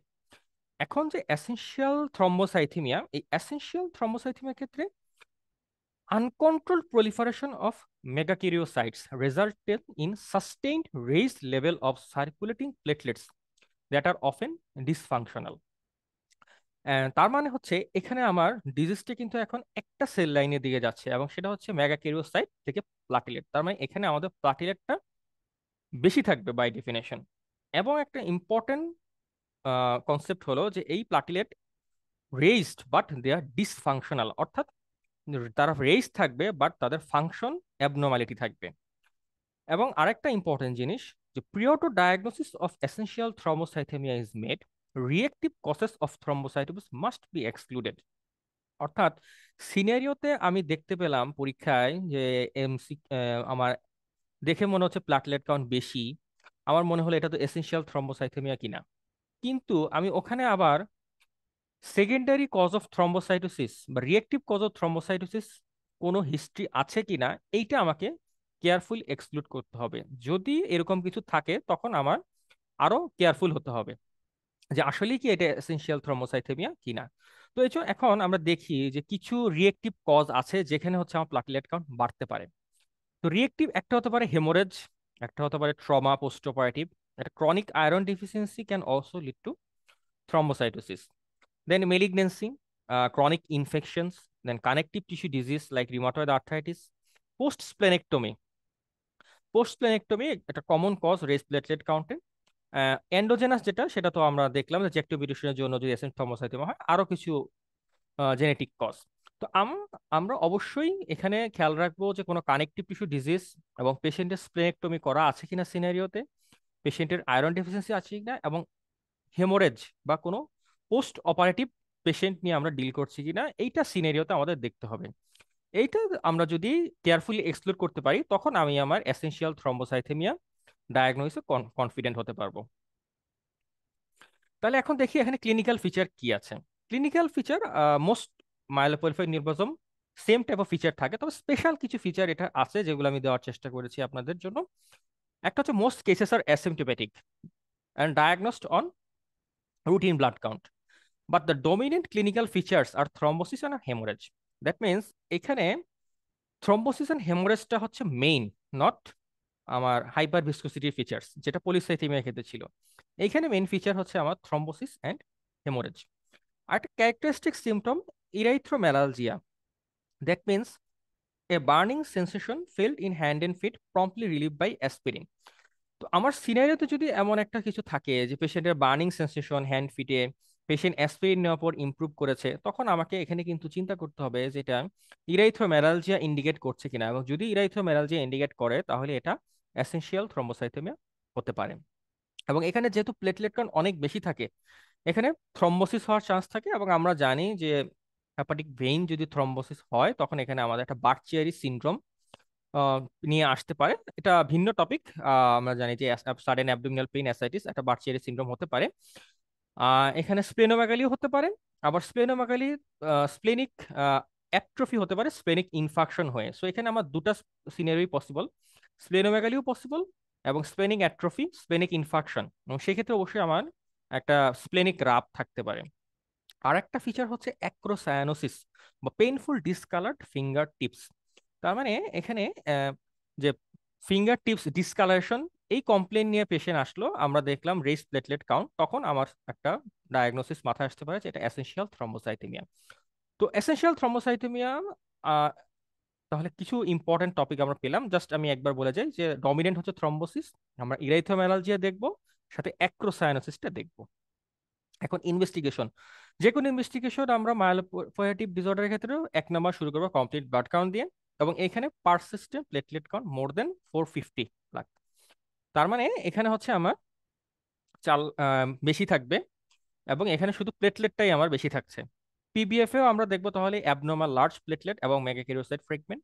Speaker 1: এখন যে এসেনশিয়াল থ্রম্বোসাইথেমিয়া, এই এসেনশিয়াল থ্রম্বোসাইথেমিয়ার ক্ষেত্রে uncontrolled proliferation of megakaryocytes resulted in sustained raised level of circulating platelets that are often dysfunctional. তার মানে হচ্ছে এখানে আমার ডিজিজটা কিন্তু এখন একটা সেল লাইনের দিকে যাচ্ছে, এবং সেটা হচ্ছে মেগাক্যারিওসাইট থেকে প্লাটিলেট। তার মানে এখানে আমাদের প্লাটিলেটটা বেশি থাকবে বাই ডেফিনেশন। এবং একটা ইম্পর্টেন্ট কনসেপ্ট হলো যে এই platelet raised but they are dysfunctional, অর্থাৎ তারা রেইজ থাকবে বাট তাদের ফাংশন অ্যাবনর্মালিটি থাকবে। এবং আরেকটা ইম্পর্টেন্ট জিনিস, যে prior to diagnosis of essential thrombocythemia is made, reactive causes of thrombocytosis must be excluded. অর্থাৎ সিনারিওতে আমি দেখতে পেলাম পরীক্ষায় যে এমসি আমার দেখে মনে হচ্ছে প্লাটলেট কাউন্ট বেশি, আমার মনে হলো এটা তো এসেনশিয়াল থ্রম্বোসাইথেমিয়া কিনা। কিন্তু আমি ওখানে আবার সেকেন্ডারি কজ অফ থ্রম্বোসাইটোসিস বা রিয়েক্টিভ কজ অফ থ্রম্বোসাইটোসিস কোনো হিস্ট্রি আছে কিনা, এইটা আমাকে কেয়ারফুল এক্সক্লুড করতে হবে। যদি এরকম কিছু থাকে তখন আমার আরো কেয়ারফুল হতে হবে যে আসলেই কি এটা এসেনশিয়াল থ্রম্বোসাইথেমিয়া কিনা। তো এই জন্য এখন আমরা দেখি যে কিছু রিয়েক্টিভ কজ আছে যেখানে হচ্ছে আমার প্লাটিলেট কাউন্ট বাড়তে পারে। তো রিয়েক্টিভ একটা হতে পারে হেমোরেজ, একটা হতে পারে ট্রমা পোস্ট অপারেটিভ, একটা chronic iron deficiency can also lead to thrombocytosis. Then malignancy, chronic infections, then connective tissue disease like rheumatoid arthritis, post-splenectomy. Post-splenectomy একটা কমন কজ রেজ প্লেটলেট কাউন্টে। এন্ডোজেনাস যেটা, সেটা তো আমরা দেখলাম যে জ্যাকটোবিউটেশনের জন্য যদি এসেন্ট থ্রম্বোসাইটোমা হয়, আরো কিছু জেনেটিক কজ। তো আমরা অবশ্যই এখানে খেয়াল রাখবো যে কোনো কানেকটিভ টিস্যু ডিজিজ এবং পেশেন্টের স্প্লেনেক্টমি করা আছে কিনা সিনারিওতে, পেশেন্টের আয়রন ডেফিসিয়েন্সি আছে কিনা, এবং হেমোরেজ বা কোনো পোস্ট অপারেটিভ পেশেন্ট নিয়ে আমরা ডিল করছি কিনা, এইটা সিনারিওতে আমাদের দেখতে হবে। এইটা আমরা যদি কেয়ারফুলি এক্সক্লুড করতে পারি, তখন আমি আমার এসেনশিয়াল থ্রম্বোসাইথেমিয়া ডায়াগনোসিসে কনফিডেন্ট হতে পারবো। তাহলে এখন দেখি এখানে ক্লিনিক্যাল ফিচার কি আছে। Clinical feature most myeloproliferative neoplasm same type of feature থাকে, তবে স্পেশাল কিছু ফিচার এটা আছে যেগুলো আমি দেওয়ার চেষ্টা করেছি আপনাদের জন্য। একটা হচ্ছে most cases are asymptomatic and diagnosed on routine blood count, but the dominant clinical features are thrombosis and haemorrhage. That means এখানে থ্রম্বোসিস অ্যান্ড হেমোরেজটা হচ্ছে মেইন, নট আমার হাইপার ভিসকোসিটির ফিচার্স যেটা পলিসাইথেমিয়ার ক্ষেত্রে ছিল। এইখানে মেইন ফিচার হচ্ছে আমার থ্রম্বোসিস অ্যান্ড হেমোরেজ। আর একটা characteristic symptom erythromelalgia, that means a burning sensation felt in hand and feet promptly relieve by aspirin. তো আমার সিনারিওতে যদি এমন একটা কিছু থাকে যে পেশেন্টের বার্নিং সেন্সেশন হ্যান্ড ফিটে, পেশেন্ট অ্যাসপিরিন নেওয়ার পর ইমপ্রুভ করেছে, তখন আমাকে এখানে কিন্তু চিন্তা করতে হবে যে এটা ইরাইথ্রোম্যালালজিয়া ইন্ডিকেট করছে কিনা, এবং যদি ইরাইথ্রোম্যালালজিয়া ইন্ডিকেট করে তাহলে এটা এসেনশিয়াল থ্রম্বোসাইথেমিয়া হতে পারে। এবং এখানে যেহেতু প্লেটলেট কাউন্ট অনেক বেশি থাকে, এখানে থ্রম্বোসিস হওয়ার চান্স থাকে। এবং আমরা জানি যে হেপাটিক ভেইন যদি থ্রম্বোসিস হয়, তখন এখানে আমাদের একটা বার্চিয়ারি সিনড্রোম আহ, নিয়ে আসতে পারে। এটা ভিন্ন টপিক। আমরা জানি যে সাডেন অ্যাবডোমিনাল পেইন অ্যাসাইটিস একটা বার্চিয়ারি সিনড্রোম হতে পারে। এখানে স্প্লেনোমেগালিও হতে পারে। আবার স্প্লেনোমেগালি স্প্লেনিক অ্যাট্রফি হতে পারে স্প্লেনিক ইনফাকশন হয়ে। সো এখানে আমার দুটা সিনারিও পসিবল, স্প্লেনোমেগালিও পসিবল এবং স্প্লেনিক অ্যাট্রফি, স্প্লেনিক ইনফাকশন, এবং সেক্ষেত্রে অবশ্যই আমার একটা স্প্লেনিক রাব থাকতে পারে। আর একটা ফিচার হচ্ছে অ্যাক্রোসায়ানোসিস বা পেইনফুল ডিসকালার্ড ফিঙ্গার টিপস। তার মানে এখানে যে ফিঙ্গার টিপস ডিসকালারেশন, এই কমপ্লেন নিয়ে পেশেন্ট আসলো, আমরা দেখলাম রেস প্লেটলেট কাউন্ট, তখন আমার একটা ডায়াগনোসিস মাথায় আসতে পারে যে এটা এসেনশিয়াল থ্রম্বোসাইটেমিয়া। তো এসেনশিয়াল থ্রম্বোসাইটেমিয়া, তাহলে কিছু ইম্পর্টেন্ট টপিক আমরা পেলাম, জাস্ট আমি একবার বলে যাই যে ডমিনেন্ট হচ্ছে থ্রম্বোসিস, আমরা ইরাইথোম্যালালজিয়া দেখবো, সাথে অ্যাক্রোসায়ানোসিসটা দেখবো। এখন ইনভেস্টিগেশন, যে কোনো ইনভেস্টিগেশন আমরা মায়েলোপয়েটিক ডিসঅর্ডারের ক্ষেত্রে 1 নম্বর শুরু করবো কমপ্লিট ব্লাড কাউন্ট দিয়ে, এবং এখানে পারসিস্টেন্ট প্লেটলেট কাউন্ট মোর দেন 450 লাখ। তার মানে এখানে হচ্ছে আমার চাল বেশি থাকবে, এবং এখানে শুধু প্লেটলেটটাই আমার বেশি থাকছে। পিবিএফ এও আমরা দেখবো তাহলে অ্যাবনর্মাল লার্জ প্লেটলেট এবং মেগাক্যারিওসাইট ফ্রেগমেন্ট।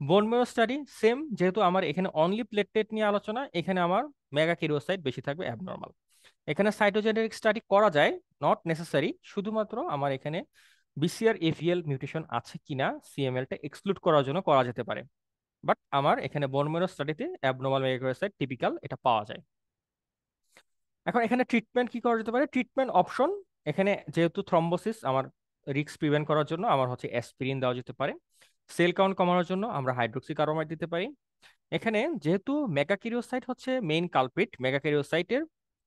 Speaker 1: বোন মেরো স্টাডি সেম, যেহেতু আমার এখানে অনলি প্লেটলেট নিয়ে আলোচনা, এখানে আমার মেগাক্যারিওসাইট বেশি থাকবে, অ্যাবনর্মাল। এখানে সাইটোজেনেটিক স্টাডি করা যায়, নট নেসেসারি, শুধুমাত্র আমার এখানে বিসিআর এভিএল মিউটেশন আছে কিনা সিএমএলটা এক্সক্লুড করার জন্য করা যেতে পারে। বাট আমার এখানে বোন মেরো স্টাডিতে অ্যাবনর্মাল মেগাক্যারিওসাইট টিপিক্যাল এটা পাওয়া যায়। এখন এখানে ট্রিটমেন্ট কি করা যেতে পারে, ট্রিটমেন্ট অপশন, এখানে যেহেতু থ্রম্বোসিস আমার রিস্ক প্রিভেন্ট করার জন্য আমার হচ্ছে অ্যাসপিরিন দেওয়া যেতে পারে। সেল কাউন্ট কমানোর জন্য আমরা হাইড্রোক্সিকার্বামাইড দিতে পারি। এখানে যেহেতু মেগাক্যারিওসাইট হচ্ছে মেইন কালপ্রিট, মেগাক্যারিওসাইটের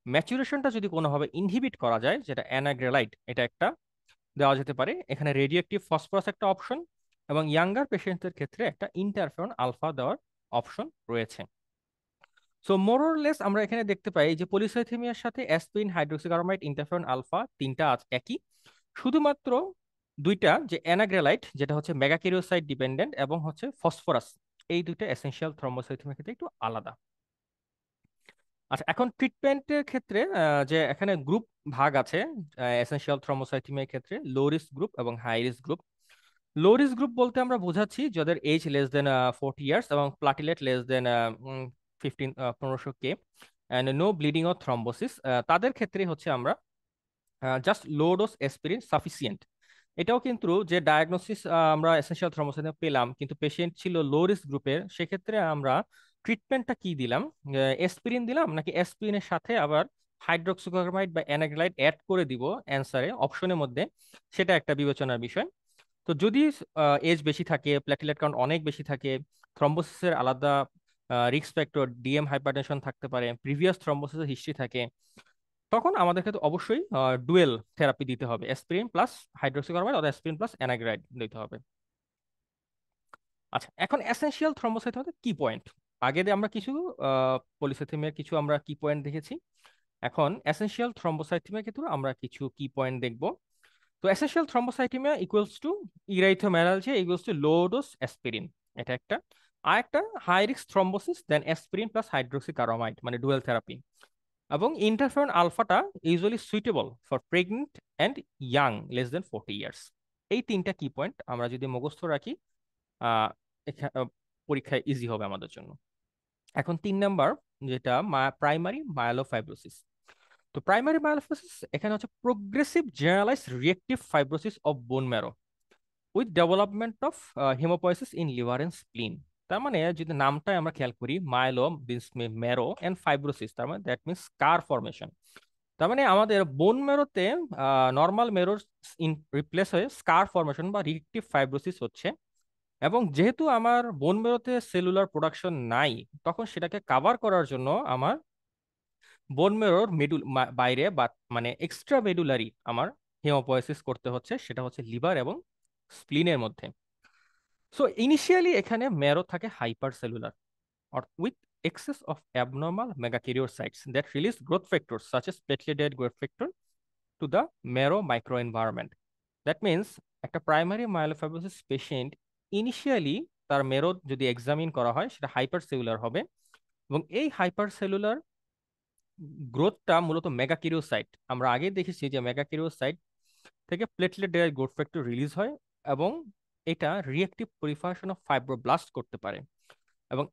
Speaker 1: ম্যাচুরেশনটা যদি কোনোভাবে ইনহিবিট করা যায়, যেটা অ্যানাগ্রেলাইট, এটা একটা দেওয়া যেতে পারে। এখানে রেডিওঅ্যাক্টিভ ফসফরাস একটা অপশন, এবং ইয়াঙ্গার পেশেন্টদের ক্ষেত্রে একটা ইন্টারফেরন আলফা দেওয়ার অপশন রয়েছে। সো মোরলেস আমরা এখানে দেখতে পাই যে পলিসাইথেমিয়ার সাথে অ্যাসপিরিন, হাইড্রোক্সিকার্বামাইড, ইন্টারফেরন আলফা তিনটা একই, শুধুমাত্র দুইটা যে অ্যানাগ্রেলাইট যেটা হচ্ছে মেগাক্যারিওসাইট ডিপেন্ডেন্ট, এবং হচ্ছে ফসফরাস, এই দুইটা এসেনশিয়াল থ্রম্বোসাইথেমিয়ার ক্ষেত্রে একটু আলাদা। আচ্ছা, এখন ট্রিটমেন্টের ক্ষেত্রে যে এখানে গ্রুপ ভাগ আছে এসেনশিয়াল থ্রম্বোসাইথেমিয়ার ক্ষেত্রে, লো রিস্ক গ্রুপ এবং high risk group. Low risk group বলতে আমরা বোঝাচ্ছি যাদের এজ লেস দেন 40 ইয়ার্স এবং platelet less than 1500 K, and no bleeding or thrombosis, তাদের ক্ষেত্রে হচ্ছে আমরা just low dose aspirin sufficient. এটাও কিন্তু যে ডায়াগনোসিস আমরা এসেনশিয়াল থ্রম্বোসাইটোপেনিয়া পেলাম কিন্তু পেশেন্ট ছিল লো রিস্ক গ্রুপের, সেক্ষেত্রে আমরা ট্রিটমেন্টটা কি দিলাম, অ্যাসপিরিন দিলাম নাকি অ্যাসপিরিনের সাথে আবার হাইড্রোক্সিক্লোরামাইড বা অ্যানাগ্রাইড অ্যাড করে দিব অ্যান্সারে অপশনের মধ্যে, সেটা একটা বিবেচনার বিষয়। তো যদি এজ বেশি থাকে, প্ল্যাটিলেট কাউন্ট অনেক বেশি থাকে, থ্রম্বোসিসের আলাদা রিস্ক ফ্যাক্টর, ডিএম হাইপারটেনশন থাকতে পারে, প্রিভিয়াস থ্রম্বোসিসের হিস্ট্রি থাকে, তখন আমাদের ক্ষেত্রে অবশ্যই ডুয়েল থেরাপি দিতে হবে, অ্যাসপিরিন প্লাস হাইড্রোক্সিক্লোরামাইড অথবা অ্যাসপিরিন প্লাস অ্যানাগ্রাইড দিতে হবে। আচ্ছা, এখন এসেনশিয়াল থ্রম্বোসাইটোপেনিয়া কি পয়েন্ট, আগে দিয়ে আমরা কিছু পলিসাইথেমিয়ার কিছু আমরা কি পয়েন্ট দেখেছি, এখন এসেনশিয়াল থ্রম্বোসাইথেমিয়ার ক্ষেত্রে আমরা কিছু কি পয়েন্ট দেখব। তো essential thrombocythaemia equals to erythromelalgia equals to low dose aspirin, এটা একটা। আর একটা high risk thrombosis then aspirin plus hydroxycarbamide, মানে ডুয়েল থেরাপি। এবং ইন্টারফেরন আলফাটা usually suitable for pregnant and young less than 40 years. এই তিনটা কি পয়েন্ট আমরা যদি মুখস্থ রাখি, আহ, পরীক্ষায় ইজি হবে আমাদের জন্য। এখন 3 নাম্বার, যেটা প্রাইমারি মায়োলোফাইব্রোসিস। তো প্রাইমারি মায়োলোফাইব্রোসিস এখানে হচ্ছে progressive generalise reactive fibrosis of bone marrow with development of haemopoiesis in liver and spleen. তার মানে যদি নামটাই আমরা খেয়াল করি, myelo means marrow and fibrosis, তার মানে দ্যাট মিনস স্কার ফরমেশন। তার মানে আমাদের বোন মেরোতে নর্মাল মেরোর রিপ্লেস হয়ে স্কার ফরমেশন বা রিয়েক্টিভ ফাইব্রোসিস হচ্ছে। এবং যেহেতু আমার বোন মেরোতে সেলুলার প্রোডাকশন নাই, তখন সেটাকে কাভার করার জন্য আমার বোন মেরোর বাইরে বা মানে এক্সট্রা মেডুলারি আমার হেমোপয়েসিস করতে হচ্ছে, সেটা হচ্ছে লিভার এবং স্প্লিনের মধ্যে। সো ইনিশিয়ালি এখানে মেরো থাকে hyper cellular or with excess of abnormal megakaryocytes that release growth factors such as platelet growth factor to the marrow microenvironment. That means একটা প্রাইমারি মায়োলোফাইব্রোসিস পেশেন্ট ইনিশিয়ালি তার মেরো যদি এক্সামিন করা হয় সেটা হাইপার সেলুলার হবে, এবং এই হাইপার সেলুলার গ্রোথটা মূলত মেগাকিরিওসাইট, আমরা আগে দেখেছি যে মেগাকিরিওসাইট থেকে platelet derived growth factor release হয়, এবং এটা রিঅ্যাক্টিভ পলিফারেশন অফ ফাইব্রোব্লাস্ট করতে পারে। এবং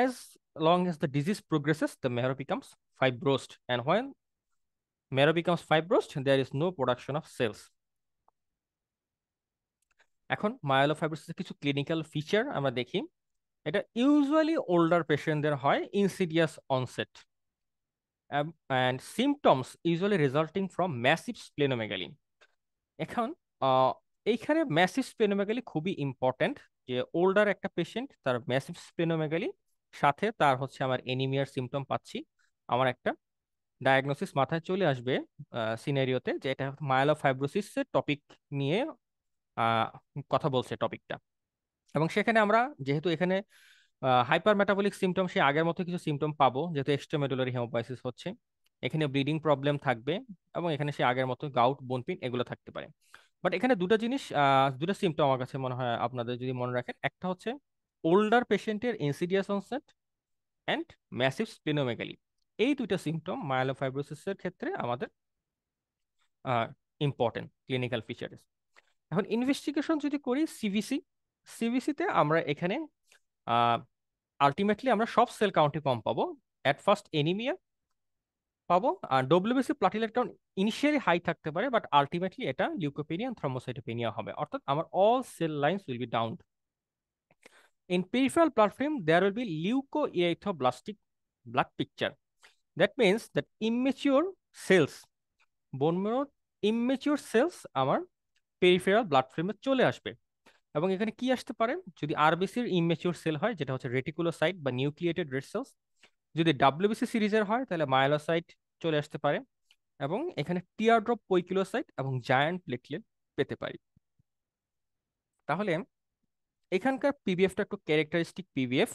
Speaker 1: as long as the disease progresses, the marrow becomes fibrosed, and when marrow becomes fibrosed, there is no production of cells. এখন মায়োলোফাইব্রোসিসের কিছু ক্লিনিক্যাল ফিচার আমরা দেখি। এটা ইউজুয়ালি ওল্ডার পেশেন্টদের হয়, insidious onset, and symptoms usually resulting from massive splenomegaly. এখন এইখানে massive splenomegaly খুবই ইম্পর্ট্যান্ট, যে ওল্ডার একটা পেশেন্ট তার ম্যাসিভ স্প্লেনোমেগালি, সাথে তার হচ্ছে আমার এনিমিয়ার সিমটম পাচ্ছি, আমার একটা ডায়াগনোসিস মাথায় চলে আসবে সিনারিওতে, যে এটা মায়োলোফাইব্রোসিসের টপিক নিয়ে আহ, কথা বলছে টপিকটা। এবং সেখানে আমরা যেহেতু এখানে হাইপার মেটাবলিক সিমটম, সে আগের মতো কিছু সিমটম পাবো, যেহেতু এক্সট্রামেডুলারি হেমোপাইসিস হচ্ছে, এখানে ব্লিডিং প্রবলেম থাকবে, এবং এখানে সে আগের মতো গাউট, বোন পেইন এগুলো থাকতে পারে। বাট এখানে দুটো জিনিস, দুটো সিমটম আমার কাছে মনে হয় আপনাদের যদি মনে রাখেন, একটা হচ্ছে ওল্ডার পেশেন্টের insidious onset and massive splenomegaly. এই দুইটা সিমটম মায়োলোফাইব্রোসিসের ক্ষেত্রে আমাদের ইম্পর্টেন্ট ক্লিনিক্যাল ফিচার্স। এখন ইনভেস্টিগেশন যদি করি, সিভিসিতে আমরা এখানে আলটিমেটলি আমরা সব সেল কাউন্টে কম পাবো। অ্যাট ফার্স্ট এনিমিয়া পাবো, আর WBC platelet count initially high থাকতে পারে, বাট আলটিমেটলি এটা লিউকোপেনিয়া থ্রম্বোসাইটোপেনিয়া হবে, অর্থাৎ আমার all cell lines will be down. In peripheral blood film there will be leukoerythroblastic blood picture. That means that immature cells, bone মেরোর immature cells আমার peripheral blood ফিল্মে চলে আসবে। এবং এখানে কি আসতে পারে, যদি আরবিসির ইমেচিওর সেল হয়, যেটা হচ্ছে রেটিকুলোসাইট বা নিউক্লিয়েটেড রেড সেলস, যদি ডাব্লিউবিসি সিরিজের হয় তাহলে মায়েলোসাইট চলে আসতে পারে, এবং এখানে টিয়ারড্রপ পৈকিলোসাইট এবং জায়ান্ট প্লেটলেট পেতে পারি। তাহলে এখানকার পিবিএফটা একটু ক্যারেক্টারিস্টিক পিবিএফ,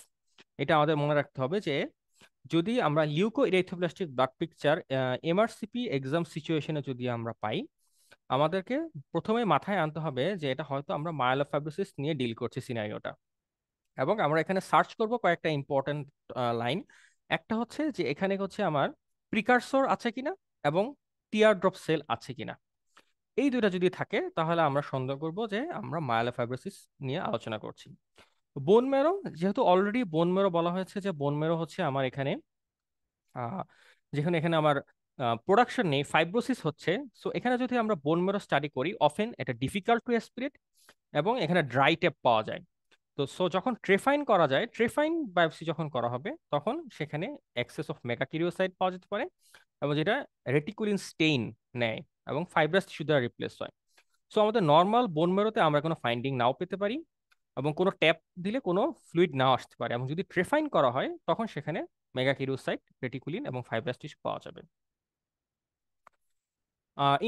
Speaker 1: এটা আমাদের মনে রাখতে হবে যে যদি আমরা লিউকো ইরেথ্রোব্লাস্টিক ব্লাড পিকচার এমআরসিপি এক্সাম সিচুয়েশনে যদি আমরা পাই, আমাদেরকে প্রথমে মাথায় আনতে হবে যে এটা হয়তো আমরা মায়োলোফাইব্রোসিস নিয়ে ডিল করছি সিনারিওটা। এবং আমরা এখানে সার্চ করব কয়েকটা ইম্পর্টেন্ট লাইন। একটা হচ্ছে যে এখানে হচ্ছে আমার প্রিকারসর আছে কিনা, এবং টিয়ার ড্রপ সেল আছে কিনা। এই দুইটা যদি থাকে তাহলে আমরা সন্দেহ করব যে আমরা মায়োলোফাইব্রোসিস নিয়ে আলোচনা করছি। বোন ম্যারো, যেহেতু অলরেডি বোন ম্যারো বলা হয়েছে যে বোন ম্যারো হচ্ছে আমার এখানে আহ, যেখানে এখানে আমার প্রোডাকশন নেই, ফাইব্রোসিস হচ্ছে। সো এখানে যদি আমরা বোন ম্যারো স্টাডি করি, অফেন এটা ডিফিকাল্ট টু অ্যাসপিরেট, এবং এখানে ড্রাই টেপ পাওয়া যায়। তো সো যখন ট্রেফাইন করা যায়, ট্রেফাইন বায়োপসি যখন করা হবে, তখন সেখানে এক্সেস অফ মেগাকিরিওসাইট পাওয়া যেতে পারে, এবং যেটা রেটিকুলিন স্টেইন নেয়, এবং ফাইব্রাস টিস্যু দ্বারা রিপ্লেস হয়। সো আমাদের নর্মাল বোন মেরোতে আমরা কোনো ফাইন্ডিং নাও পেতে পারি, এবং কোনো ট্যাপ দিলে কোনো ফ্লুইড নাও আসতে পারে, এবং যদি ট্রেফাইন করা হয় তখন সেখানে মেগাকিরিওসাইট, রেটিকুলিন এবং ফাইব্রাস টিস্যু পাওয়া যাবে।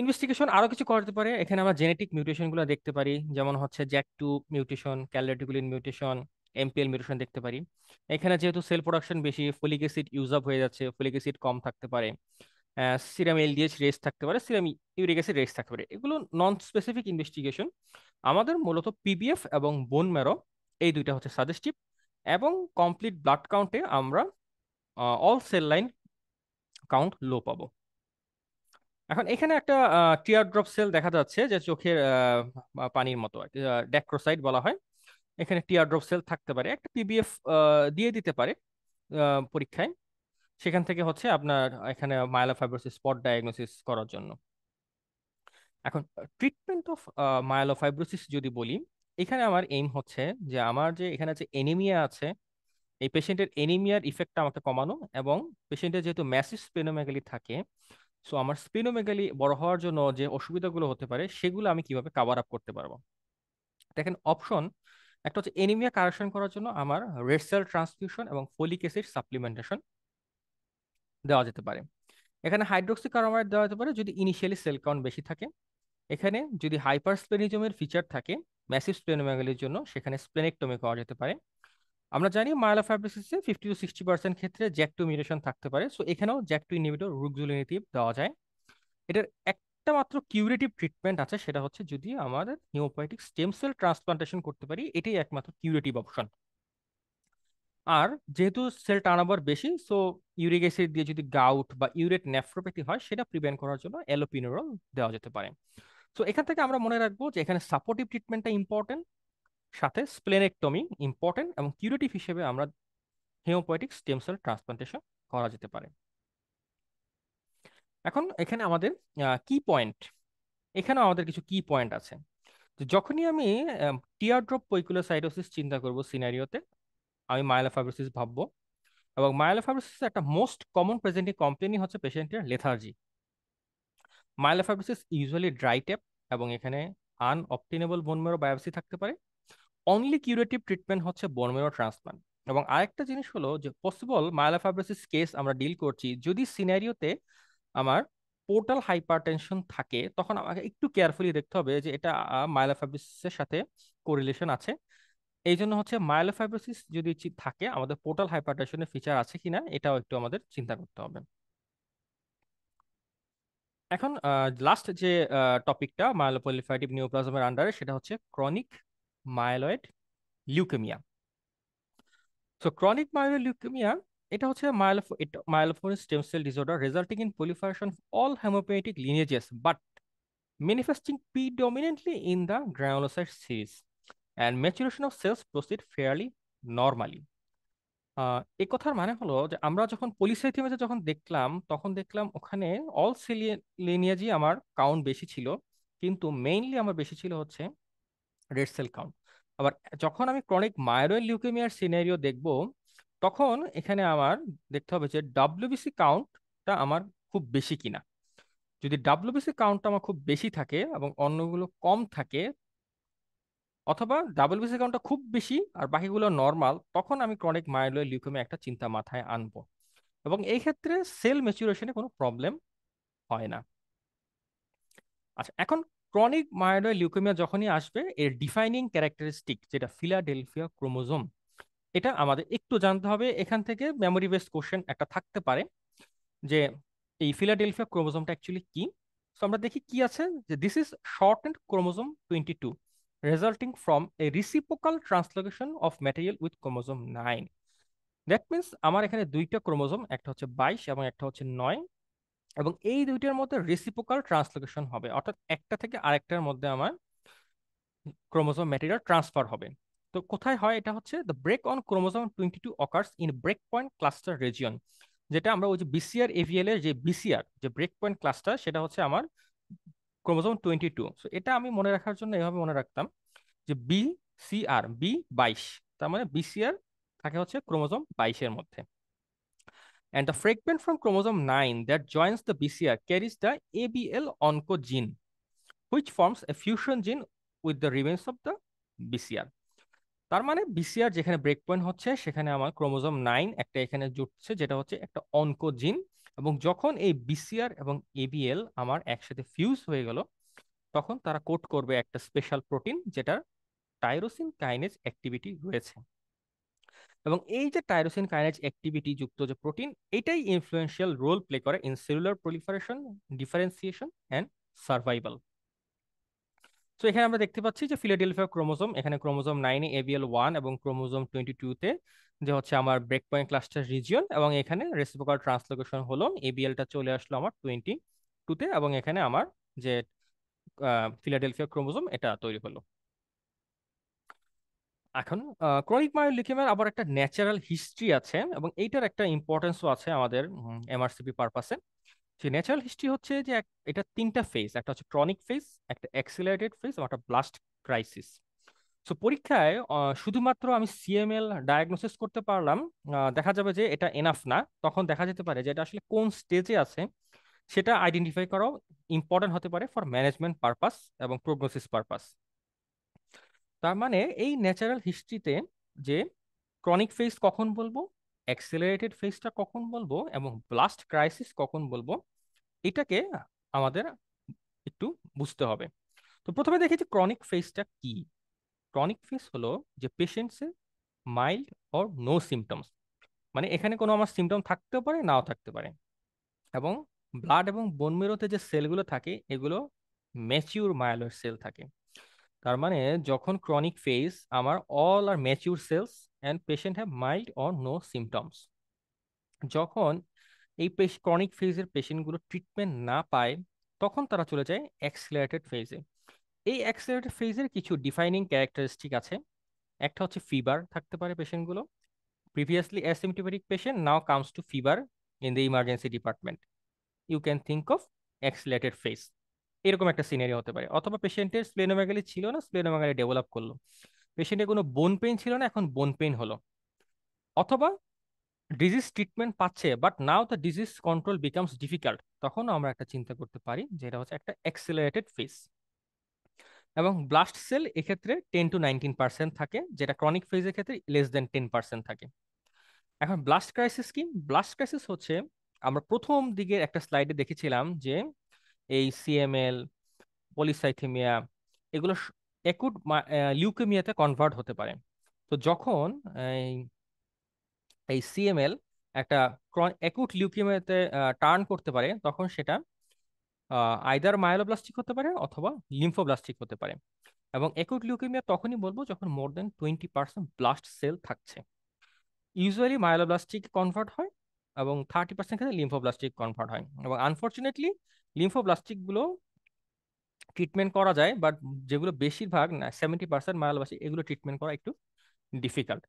Speaker 1: ইনভেস্টিগেশন আরো কিছু করতে পারে, এখানে আমরা জেনেটিক মিউটেশন গুলো দেখতে পারি, যেমন হচ্ছে জ্যাক2 মিউটেশন, ক্যালরেটিকুলিন মিউটেশন, এমপিএল মিউটেশন দেখতে পারি। এখানে যেহেতু সেল প্রোডাকশন বেশি, ফলিক অ্যাসিড ইউজ আপ হয়ে যাচ্ছে, ফলিক অ্যাসিড কম থাকতে পারে, সিরাম এলডিএইচ রেস থাকতে পারে, সিরাম ইউরিক অ্যাসিড রেস থাকতে পারে। এগুলো নন স্পেসিফিক ইনভেস্টিগেশন। আমাদের মূলত পিবিএফ এবং বোন ম্যারো, এই দুইটা হচ্ছে সাজেস্টিভ, এবং কমপ্লিট ব্লাড কাউন্টে আমরা অল সেল লাইন কাউন্ট লো পাবো। এখন এখানে একটা টিয়ার ড্রপ সেল দেখা যাচ্ছে, যে চোখের পানির মতো, ড্যাক্রোসাইট বলা হয়। এখানে টিয়ার ড্রপ সেল থাকতে পারে, একটা পিবিএফ দিয়ে দিতে পারে পরীক্ষায়। সেখান থেকে হচ্ছে আপনার এখানে মায়োলোফাইব্রোসিস স্পট ডায়াগনোসিস করার জন্য। এখন ট্রিটমেন্ট অফ মায়োলোফাইব্রোসিস যদি বলি, এখানে আমার এইম হচ্ছে যে আমার যে এখানে যে এনিমিয়া আছে, এই পেশেন্টের এনিমিয়ার ইফেক্টটা আমাকে কমানো, এবং পেশেন্টের যেহেতু ম্যাসিভ স্প্লেনোমেগালি থাকে, সো আমার স্প্লিনোমেগালি বড় হওয়ার জন্য যে অসুবিধাগুলো হতে পারে সেগুলো আমি কিভাবে কাভার আপ করতে পারবো। দেখেন অপশন একটা হচ্ছে এনিমিয়া কারেকশন করার জন্য আমার রেড সেল ট্রান্সফিউশন এবং ফোলিক অ্যাসিড সাপ্লিমেন্টেশন দেওয়া যেতে পারে। এখানে হাইড্রোক্সিকার্বামাইড দেওয়া যেতে পারে যদি ইনিশিয়ালি সেল কাউন্ট বেশি থাকে। এখানে যদি হাইপার স্প্লেনিজমের ফিচার থাকে ম্যাসিভ স্প্লেনোমেগালির জন্য, সেখানে স্প্লেনেক্টমি করা যেতে পারে। আমরা জানি মায়োলোফাইব্রোসিসে 50 to 60% ক্ষেত্রে জ্যাক2 মিউটেশন থাকতে পারে, সো এখানেও জ্যাক2 ইনহিবিটর রুক্সুলিনিটিভ দেওয়া যায়। এটার একটা মাত্র কিউরেটিভ ট্রিটমেন্ট আছে, সেটা হচ্ছে যদি আমাদের হিমোপয়েটিক স্টেম সেল ট্রান্সপ্লান্টেশন করতে পারি, এটাই একমাত্র কিউরেটিভ অপশন। আর যেহেতু সেল টার্নওভার বেশি, সো ইউরিক অ্যাসিড দিয়ে যদি গাউট বা ইউরেট নেফ্রোপ্যাথি হয়, সেটা প্রিভেন্ট করার জন্য এলোপিনোরল দেওয়া যেতে পারে। সো এখান থেকে আমরা মনে রাখবো যে এখানে সাপোর্টিভ ট্রিটমেন্টটা ইম্পর্টেন্ট, সাথে স্প্লেনেক্টমি ইম্পর্টেন্ট, এবং কিউরেটিভ হিসেবে আমরা হিমোপয়েটিক স্টেম সেল ট্রান্সপ্লান্টেশন করা যেতে পারে। এখন এখানে আমাদের কি পয়েন্ট, এখানেও আমাদের কিছু কি পয়েন্ট আছে। তো যখনই আমি টিয়ার ড্রপ পৈকুলোসাইটোসিস চিন্তা করব সিনারিওতে, আমি মাইলোফাইব্রোসিস ভাববো। এবং মাইলোফাইব্রোসিস একটা মোস্ট কমন প্রেজেন্টিং কমপ্লেনই হচ্ছে পেশেন্টের lethargy. Myelofibrosis usually dry tap, এবং এখানে আনঅবটেনেবল বোন ম্যারো বায়োপসি থাকতে পারে। অনলি কিউরেটিভ ট্রিটমেন্ট হচ্ছে বোন ম্যারো ট্রান্সপ্লান্ট। এবং আরেকটা জিনিস হলো যে পসিবল মাইলোফাইব্রোসিস কেস আমরা ডিল করছি যদি সিনারিওতে আমার পোর্টাল হাইপারটেনশন থাকে, তখন আমাকে একটু কেয়ারফুলি দেখতে হবে যে এটা মাইলোফাইব্রোসিসের সাথে কোরিলেশন আছে। এই জন্য হচ্ছে মাইলোফাইব্রোসিস যদি থাকে, আমাদের পোর্টাল হাইপারটেনশনের ফিচার আছে কিনা এটাও একটু আমাদের চিন্তা করতে হবে। এখন লাস্ট যে টপিকটা মাইলোপ্রলিফারেটিভ নিওপ্লাজমের আন্ডারে, সেটা হচ্ছে chronic myeloid leukaemia. So chronic myeloid leukaemia এটা হচ্ছে মাইলোফোনিক stem cell disorder resulting in proliferation of all hematopoietic lineages but manifesting predominantly in the granulocyte series, and maturation of cells proceed fairly normally. এই কথার মানে হলো যে আমরা যখন পলিসাইথেমিয়াতে যখন দেখলাম, তখন দেখলাম ওখানে অল সেল লিনিয়াজই আমার কাউন্ট বেশি ছিল, কিন্তু মেইনলি আমার বেশি ছিল হচ্ছে রেড সেল কাউন্ট। আবার যখন আমি ক্রনিক মাইলয়েড লিউকেমিয়ার সিনারিও দেখব, তখন এখানে আমার দেখতে হবে যে ডাব্লিউবিসি কাউন্টটা আমার খুব বেশি কিনা। যদি ডাব্লিউবিসি কাউন্টটা আমার খুব বেশি থাকে এবং অন্যগুলো কম থাকে, অথবা ডাব্লিউবিসি কাউন্টটা খুব বেশি আর বাকিগুলো নর্মাল, তখন আমি ক্রনিক মাইলয়েড লিউকেমিয়া একটা চিন্তা মাথায় আনবো। এবং এই ক্ষেত্রে সেল ম্যাচুরেশনে কোনো প্রবলেম হয় না। আচ্ছা, এখন ক্রনিক মায়োডয় লিউকেমিয়া যখনই আসবে, এর ডিফাইনিং ক্যারেক্টারিস্টিক যেটা ফিলাডেলফিয়া ক্রোমোজোম, এটা আমাদের একটু জানতে হবে। এখান থেকে মেমোরি বেসড কোশ্চেন একটা থাকতে পারে যে এই ফিলাডেলফিয়া ক্রোমোজোমটা অ্যাকচুয়ালি কি। তো আমরা দেখি কি আছে, যে this is shortened chromosome 22 resulting from a reciprocal translocation of material with chromosome 9। That means আমার এখানে দুইটা ক্রোমোজোম, একটা হচ্ছে 22 এবং একটা হচ্ছে 9, এবং এই দুইটার মধ্যে রেসিপ্রোকাল ট্রান্সলোকেশন হবে, অর্থাৎ একটা থেকে আরেকটার মধ্যে আমার ক্রোমোজোম ম্যাটেরিয়াল ট্রান্সফার হবে। তো কোথায় হয় এটা, হচ্ছে the break on chromosome 22 occurs in break point cluster region. যেটা আমরা ওই যে বিসিআর এভিএল এর যে বিসিআর যে ব্রেক পয়েন্ট ক্লাস্টার, সেটা হচ্ছে আমার ক্রোমোজোম 22। সো এটা আমি মনে রাখার জন্য এভাবে মনে রাখতাম যে বি22, তার মানে বিসিআর থাকে হচ্ছে ক্রোমোজোম 22-এর মধ্যে। And the fragment from chromosome 9 that joins the BCR carries the ABL oncogene, which forms a fusion gene with the remains of the BCR. তার মানে বিসিআর যেখানে ব্রেক পয়েন্ট হচ্ছে, সেখানে আমার ক্রোমোজোম 9 একটা এখানে জুটছে, যেটা হচ্ছে একটা অনকোজিন। এবং যখন এই বিসিআর এবং এবিএল আমার একসাথে ফিউজ হয়ে গেল, তখন তারা কোড করবে একটা স্পেশাল প্রোটিন, যেটার টাইরোসিন কাইনেজ অ্যাক্টিভিটি রয়েছে। এবং এই যে টাইরোসিন কাইনেজ অ্যাক্টিভিটি যুক্ত যে প্রোটিন, এটাই ইনফ্লুয়েন্সিয়াল রোল প্লে করে in cellular proliferation, differentiation and survival. তো এখানে আমরা দেখতে পাচ্ছি যে ফিলাডেলফিয়া ক্রোমোজোম, এখানে ক্রোমোজোম 9-এ ABL1 এবং ক্রোমোজোম 22-তে যে হচ্ছে আমার ব্রেক পয়েন্ট ক্লাস্টার রিজিয়ন, এবং এখানে রেসিপ্রোকাল ট্রান্সলোকেশন হলো, এবিএলটা চলে আসলো আমার 22-তে, এবং এখানে আমার যে ফিলাডেলফিয়া ক্রোমোজোম এটা তৈরি হলো। এখন ক্রনিক মায়োলিউকেমিয়ার লিউকেমিয়ার আবার একটা ন্যাচারাল হিস্ট্রি আছে, এবং এইটার একটা ইম্পর্টেন্সও আছে আমাদের এমআরসিপি পারপাসে। যে ন্যাচারাল হিস্ট্রি হচ্ছে যে এটা তিনটা ফেজ, একটা হচ্ছে ক্রনিক ফেজ, একটা অ্যাক্সিলারেটেড ফেজ, এবং একটা ব্লাস্ট ক্রাইসিস। সো পরীক্ষায় শুধুমাত্র আমি সিএমএল ডায়াগনোসিস করতে পারলাম, দেখা যাবে যে এটা এনাফ না। তখন দেখা যেতে পারে যে এটা আসলে কোন স্টেজে আছে সেটা আইডেন্টিফাই করাও ইম্পর্টেন্ট হতে পারে ফর ম্যানেজমেন্ট পারপাস এবং প্রোগনোসিস পারপাস। তার মানে এই ন্যাচারাল হিস্ট্রিতে যে ক্রনিক ফেজ কখন বলবো, অ্যাক্সেলারেটেড ফেজটা কখন বলবো, এবং ব্লাস্ট ক্রাইসিস কখন বলবো, এটাকে আমাদের একটু বুঝতে হবে। তো প্রথমে দেখি যে ক্রনিক ফেজটা কি। ক্রনিক ফেজ হলো যে পেশেন্টসের মাইল্ড অর নো সিমটমস, মানে এখানে কোনো আমার সিমটম থাকতেও পারে, নাও থাকতে পারে, এবং ব্লাড এবং বোন মেরোতে যে সেলগুলো থাকে এগুলো ম্যাচিউর মায়ালয়েড সেল থাকে। তার মানে যখন ক্রনিক ফেজ, আমার all are mature cells and patient have mild or no symptoms. যখন এই ক্রনিক ফেজের পেশেন্টগুলো ট্রিটমেন্ট না পায়, তখন তারা চলে যায় অ্যাক্সিলারেটেড ফেজে। এই অ্যাক্সিলারেটেড ফেজের কিছু ডিফাইনিং ক্যারেক্টারিস্টিক আছে। একটা হচ্ছে ফিভার থাকতে পারে পেশেন্টগুলো, previously asymptomatic patient now comes to fever in the emergency department, you can think of accelerated phase. এরকম একটা সিনারি হতে পারে। অথবা পেশেন্টের স্প্লেনোমেগালি ছিল না, স্প্লেনোমেগালি ডেভেলপ করলো। পেশেন্টের কোনো বোন পেইন ছিল না, এখন বোন পেইন হলো। অথবা ডিজিজ ট্রিটমেন্ট পাচ্ছে but now the disease control becomes difficult, তখন আমরা একটা চিন্তা করতে পারি যে এটা হচ্ছে একটা অ্যাক্সেলারেটেড ফেজ। এবং ব্লাস্ট সেল এক্ষেত্রে 10 to 19% থাকে, যেটা ক্রনিক ফেজের ক্ষেত্রে <10% থাকে। এখন ব্লাস্ট ক্রাইসিস কি? ব্লাস্ট ক্রাইসিস হচ্ছে, আমরা প্রথম দিকের একটা স্লাইডে দেখেছিলাম যে এই সিএমএল, পলিসাইথেমিয়া, এগুলো একুট লিউকেমিয়াতে কনভার্ট হতে পারে। তো যখন এই এই সিএমএল একটা অ্যাকুট লিউকেমিয়াতে টার্ন করতে পারে, তখন সেটা আইদার মায়োলোব্লাস্টিক হতে পারে অথবা লিম্ফোব্লাস্টিক হতে পারে। এবং অ্যাকুট লিউকেমিয়া তখনই বলবো যখন মোর দেন 20% ব্লাস্ট সেল থাকছে। ইউজুয়ালি মায়োলোব্লাস্টিক কনভার্ট হয় এবং 30% ক্ষেত্রে লিম্ফোব্লাস্টিক কনভার্ট হয়। এবং আনফর্চুনেটলি লিম্ফোব্লাস্টিক গুলো ট্রিটমেন্ট করা যায়, বাট যেগুলো বেশিরভাগ না 70% মায়োলোব্লাস্টিক, এগুলো ট্রিটমেন্ট করা একটু ডিফিকাল্ট।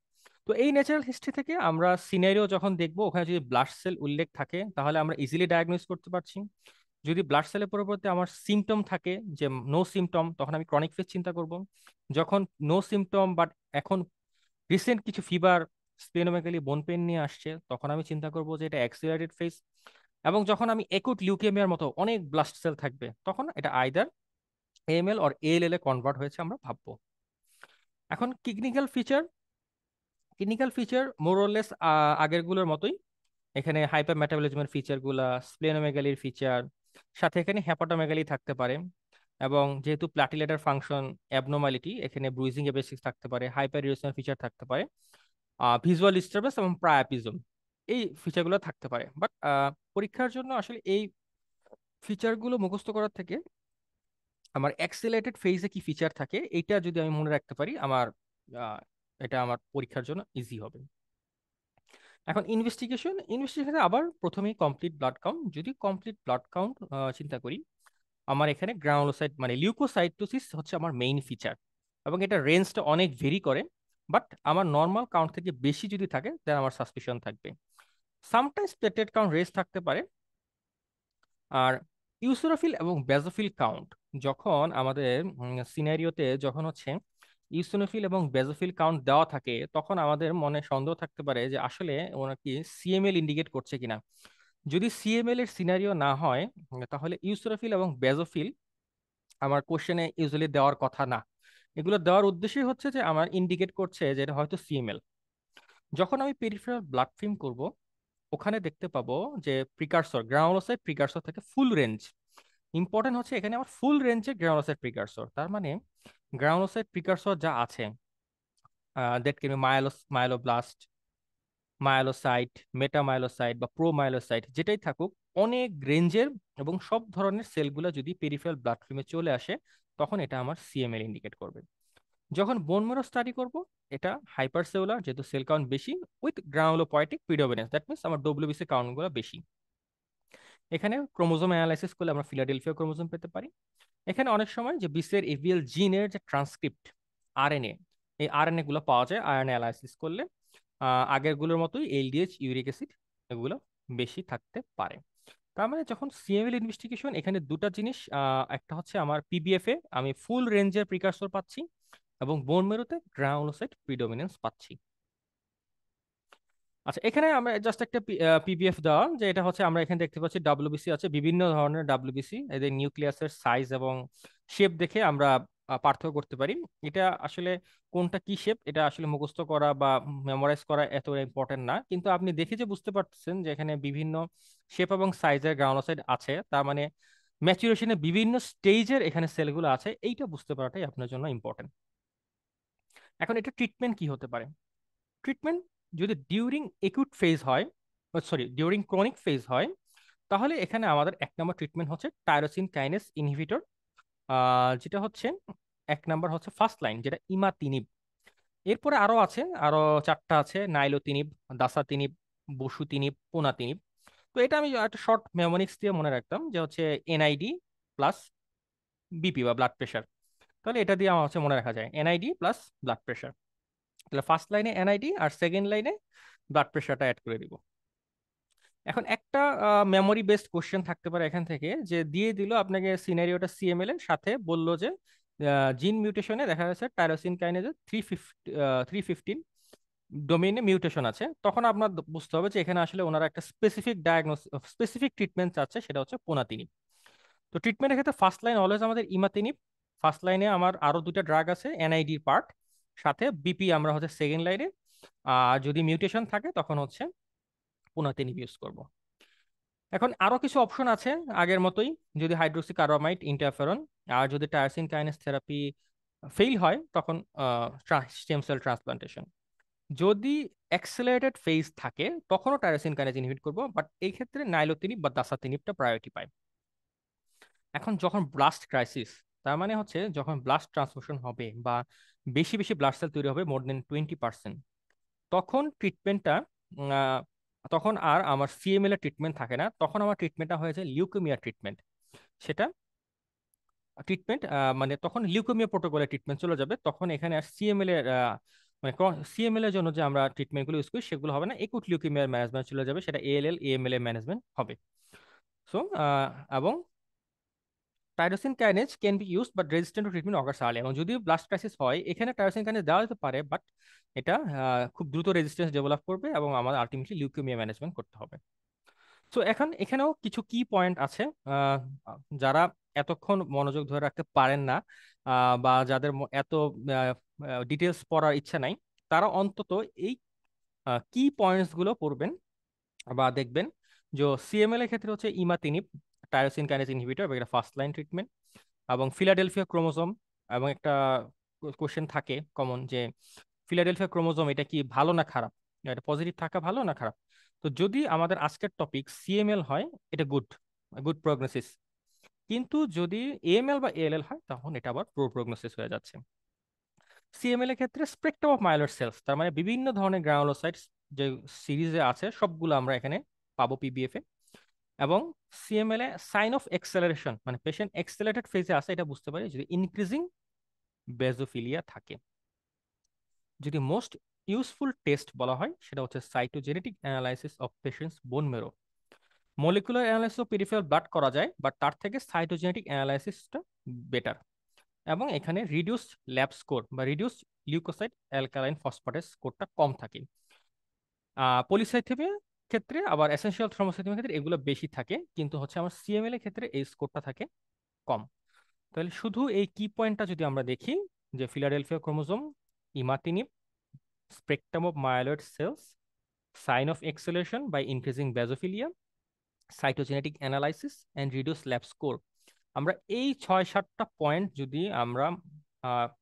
Speaker 1: তো এই ন্যাচারাল হিস্ট্রি থেকে আমরা সিনারিও যখন দেখবো, ওখানে যদি ব্লাড সেল উল্লেখ থাকে তাহলে আমরা ইজিলি ডায়াগনোস করতে পারছি। যদি ব্লাড সেলের পরিবর্তে আমার সিমটম থাকে যে নো সিমটম, তখন আমি ক্রনিক ফেজ চিন্তা করব। যখন নো সিমটম বাট এখন রিসেন্ট কিছু ফিভার, স্প্লেনোমেগালি, বোন পেন নিয়ে আসছে, তখন আমি চিন্তা করব যে এটা অ্যাক্সিলারেটেড ফেজ। এবং যখন আমি একুট লিউকেমিয়ার মতো অনেক ব্লাস্ট সেল থাকবে, তখন এটা আইদার এএমএল অর এএলএল এ কনভার্ট হয়েছে আমরা ভাববো। এখন ক্লিনিক্যাল ফিচার মোরলেস আগেরগুলোর মতোই। এখানে হাইপার মেটাবলিজমের ফিচারগুলা, স্প্লেনোমেগালির ফিচার, সাথে এখানে হ্যাপাটোমেগালি থাকতে পারে। এবং যেহেতু প্লাটিলেটার ফাংশন অ্যাবনর্মালিটি, এখানে ব্রুইজিং এবেসিস থাকতে পারে, হাইপার ইউরেশন ফিচার থাকতে পারে, ভিজুয়াল ডিস্টারবেন্স এবং প্রায়াপিজম, এই ফিচারগুলো থাকতে পারে। বাট পরীক্ষার জন্য আসলে এই ফিচারগুলো মুখস্থ করার থেকে আমার অ্যাক্সিলারেটেড ফেজে কি ফিচার থাকে এইটা যদি আমি মনে রাখতে পারি, আহ, এটা আমার পরীক্ষার জন্য ইজি হবে। এখন ইনভেস্টিগেশন আবার প্রথমেই কমপ্লিট ব্লাড কাউন্ট। যদি কমপ্লিট ব্লাড কাউন্ট চিন্তা করি, আমার এখানে গ্রানুলোসাইট মানে লিউকোসাইটোসিস হচ্ছে আমার মেইন ফিচার, এবং এটা রেঞ্জটা অনেক ভেরি করে। বাট আমার নর্মাল কাউন্ট থেকে বেশি যদি থাকে তাহলে আমার সাসপিশন থাকবে। সামটাইমস প্লেটলেট কাউন্ট রেজ থাকতে পারে। আর ইউসোরোফিল এবং বেজোফিল কাউন্ট, যখন আমাদের সিনারিওতে যখন হচ্ছে ইউসোনোফিল এবং বেজোফিল কাউন্ট দেওয়া থাকে, তখন আমাদের মনে সন্দেহ থাকতে পারে যে আসলে ওরা কি সিএমএল ইন্ডিকেট করছে কিনা। যদি সিএমএল এর সিনারিও না হয়, তাহলে ইউসোরোফিল এবং বেজোফিল আমার কোশ্চেনে ইউজুয়ালি দেওয়ার কথা না। এগুলো দেওয়ার উদ্দেশ্যই হচ্ছে যে আমার ইন্ডিকেট করছে যে এটা হয়তো সিএমএল। যখন আমি পেরিফেরাল ব্লাড ফিল্ম করব, ওখানে দেখতে পাবো যে প্রিকারসর গ্রানুলোসাইট প্রিকারসর থেকে ফুল রেঞ্জ। ইম্পর্টেন্ট হচ্ছে এখানে আমার ফুল রেঞ্জে গ্রানুলোসাইট প্রিকারসর, তার মানে গ্রানুলোসাইট প্রিকারসর যা আছে, দ্যাট ক্যান বি মায়োলোব্লাস্ট, মায়োলোসাইট, মেটামায়োলোসাইট বা প্রোমায়োলোসাইট, যেটাই থাকুক, অনেক রেঞ্জের এবং সব ধরনের সেলগুলো যদি পেরিফেরাল ব্লাড ফিল্মে চলে আসে, তখন এটা আমার সিএমএল ইন্ডিকেট করবে। যখন বোন ম্যারো স্টাডি করব, এটা হাইপারসেলুলার, যেহেতু সেল কাউন্ট বেশি, উইথ গ্রানুলোপয়েটিক প্রিডমিনেন্স, দ্যাট মিনস আমার ডব্লিউবিসি কাউন্টগুলো বেশি। এখানে ক্রোমোজোম অ্যানালাইসিস করলে আমরা ফিলাডেলফিয়া ক্রোমোজোম পেতে পারি। এখানে অনেক সময় যে বিশ্বের এভিএল জিনের যে ট্রান্সক্রিপ্ট, আরএনএ, এই আরএনএ গুলো পাওয়া যায় আরএনএ অ্যানালাইসিস করলে। আগেরগুলোর মতোই এলডিএইচ, ইউরিক অ্যাসিড, এগুলো বেশি থাকতে পারে। তার মানে যখন সিএমএল ইনভেস্টিগেশন, এখানে দুটা জিনিস, একটা হচ্ছে আমার পিবিএফ এ আমি ফুল রেঞ্জের প্রিকারসর পাচ্ছি, এবং বোন মেরুতে গ্রানুলোসাইট প্রিডমিনেন্স পাচ্ছি। আচ্ছা, এখানে আমরা জাস্ট একটা পিবিএফ দেওয়া, যে এটা হচ্ছে আমরা এখানে দেখতে পাচ্ছি ডাব্লিউবিসি আছে, বিভিন্ন ধরনের ডাব্লিউবিসি, এদের নিউক্লিয়াসের সাইজ এবং শেপ দেখে আমরা পার্থক্য করতে পারি। এটা আসলে কোনটা কি শেপ, এটা আসলে মুখস্থ করা বা মেমোরাইজ করা এত ইম্পর্টেন্ট না, কিন্তু আপনি দেখে যে বুঝতে পারতেছেন যে এখানে বিভিন্ন শেপ এবং সাইজের গ্রানুলোসাইট আছে, তার মানে ম্যাচুরেশনের বিভিন্ন স্টেজের এখানে সেলগুলো আছে, এইটা বুঝতে পারাটাই আপনার জন্য ইম্পর্টেন্ট। এখন এটা ট্রিটমেন্ট কি হতে পারে? ট্রিটমেন্ট যদি ডিউরিং একুট ফেজ হয়, সরি ডিউরিং ক্রনিক ফেজ হয়, তাহলে এখানে আমাদের 1 নম্বর ট্রিটমেন্ট হচ্ছে টাইরোসিন কাইনেস ইনহিবিটর, যেটা হচ্ছে 1 নম্বর হচ্ছে ফার্স্ট লাইন, যেটা ইমাতিনিব। এরপরে আরো আছে, আরো 4টা আছে, নাইলোতিনিব, দাসাতিনিব, বসুতিনিব, পোনাতিনিব। তো এটা আমি একটা শর্ট মেমোনিক্স দিয়ে মনে রাখতাম যে হচ্ছে এনআইডি প্লাস বিপি বা ব্লাড প্রেশার। তাহলে এটা দিয়ে আমার হচ্ছে মনে রাখা যায় এনআইডি প্লাস ব্লাড প্রেশার। তাহলে ফার্স্ট লাইনে এনআইডি আর সেকেন্ড লাইনে ব্লাড প্রেশারটা অ্যাড করে দিব। এখন একটা মেমোরি বেসড কোশ্চেন থাকতে পারে এখান থেকে, যে দিয়ে দিল আপনাকে সিনারিওটা সিএমএল এর সাথে, বললো যে জিন মিউটেশনে দেখা যাচ্ছে টাইরোসিন কাইনেজে 315 ডোমেইনে মিউটেশন আছে। তখন আপনার বুঝতে হবে যে এখানে আসলে ওনারা একটা স্পেসিফিক স্পেসিফিক ট্রিটমেন্ট চাচ্ছে, সেটা হচ্ছে পোনাতিনিব। তো ট্রিটমেন্টের ক্ষেত্রে ফার্স্ট লাইন অলওয়েজ আমাদের ইমাতিনিব। ফার্স্ট লাইনে আমার আরো দুইটা ড্রাগ আছে, এনআইডির পার্ট, সাথে বিপি আমরা হচ্ছে সেকেন্ড লাইনে। আর যদি মিউটেশন থাকে তখন হচ্ছে পোনাতিনিব ইউজ করব। এখন আরো কিছু অপশন আছে আগের মতোই, যদি হাইড্রোক্সি কার্বামাইড, ইন্টারফেরন। আর যদি টায়ারসিন কাইনেস থেরাপি ফেল হয় তখন স্টেম সেল ট্রান্সপ্লান্টেশন। যদি অ্যাক্সেলারেটেড ফেজ থাকে তখনও টাইরোসিন কাইনেজ ইনহিবিট করব, বাট এই ক্ষেত্রে নাইলোতিনিব বা দাসাতিনিবটা প্রায়োরিটি পায়। এখন যখন ব্লাস্ট ক্রাইসিস, তার মানে হচ্ছে যখন ব্লাস্ট ট্রান্সফিউশন হবে বা বেশি বেশি ব্লাড সেল তৈরি হবে মোর দেন 20%, তখন ট্রিটমেন্টটা, তখন আর আমার সিএমএল এর ট্রিটমেন্ট থাকে না, তখন আমার ট্রিটমেন্টটা হয়ে যায় লিউকেমিয়া ট্রিটমেন্ট। সেটা ট্রিটমেন্ট মানে তখন লিউকেমিয়া প্রোটোকলের ট্রিটমেন্ট চলে যাবে। তখন এখানে আর সিএমএল এর মানে সিএমএল এর জন্য যে আমরা ট্রিটমেন্টগুলো ইউজ করি সেগুলো হবে না, একুট লিউকেমিয়ার ম্যানেজমেন্ট চলে যাবে, সেটা এএলএল এএমএল এর ম্যানেজমেন্ট হবে। সো এবং tyrosine kinase can be use but resistant to treatment occurs early. এবং যদি ব্লাস্ট ক্রাইসিস হয় এখানে টাইরোসিন কাইনেজ দেওয়া যেতে পারে, বাট এটা খুব দ্রুত রেজিস্ট্যান্স ডেভেলপ করবে এবং আমাদের আলটিমেটলি লিউকেমিয়া ম্যানেজমেন্ট করতে হবে। তো এখন এখানেও কিছু কি পয়েন্ট আছে, আহ, যারা এতক্ষণ মনোযোগ ধরে রাখতে পারেন না, বা যাদের এত ডিটেলস পড়ার ইচ্ছা নাই, তারা অন্তত এই কি পয়েন্টস গুলো পড়বেন বা দেখবেন। যে সিএমএল এর ক্ষেত্রে হচ্ছে ইমাতিনিব, টাইরোসিন কাইনেজ ইনহিবিটর, এটা ফার্স্ট লাইন ট্রিটমেন্ট। এবং ফিলাডেলফিয়া ক্রোমোজোম, এবং একটা কোশ্চেন থাকে কমন যে ফিলাডেলফিয়া ক্রোমোজোম এটা কি ভালো না খারাপ, এটা পজিটিভ থাকা ভালো না খারাপ। তো যদি আমাদের আজকের টপিক সিএমএল হয়, এটা গুড, গুড প্রগনোসিস। কিন্তু যদি এএমএল বা এএলএল হয় তখন এটা আবার প্রো প্রগনোসিস হয়ে যাচ্ছে। সিএমএল এর ক্ষেত্রে স্পেকট্রাম অফ মাইলয়েড সেলস, তার মানে বিভিন্ন ধরনের গ্রানুলোসাইটস যে সিরিজে আছে সবগুলো আমরা এখানে পাবো পিবিএফ এ। এবং সিএমএল এ সাইন অফ এক্সেলারেশন, মানে পেশেন্ট এক্সেলারেটেড ফেজে আছে এটা বুঝতে পারি যদি ইনক্রিজিং বেজোফিলিয়া থাকে। যদি মোস্ট ইউজফুল টেস্ট বলা হয় সেটা হচ্ছে সাইটোজেনেটিক অ্যানালাইসিস অফ পেশেন্টস বোন মেরো। Molecular analysis of peripheral blood করা যায়, বাট তার থেকে সাইটোজেনেটিক অ্যানালাইসিসটা বেটার। এবং এখানে রিডিউসড ল্যাব স্কোর বা রিডিউসড লিউকোসাইট অ্যালকালাইন ফসফেটেস স্কোরটা কম থাকে। পলিসাইথেমিয়া ক্ষেত্রে আবার এসেনশিয়াল থ্রোম্বোসাইথেমিয়া ক্ষেত্রে এগুলো বেশি থাকে, কিন্তু হচ্ছে আমার সিএমএল এর ক্ষেত্রে এই স্কোরটা থাকে কম। তাহলে শুধু এই কি পয়েন্টটা যদি আমরা দেখি, যে Philadelphia chromosome, imatinib, spectrum of myeloid cells, sign of acceleration by increasing basophilia, cytogenetic analysis and reduce LAP score, আমরা এই 6-7টা পয়েন্ট যদি আমরা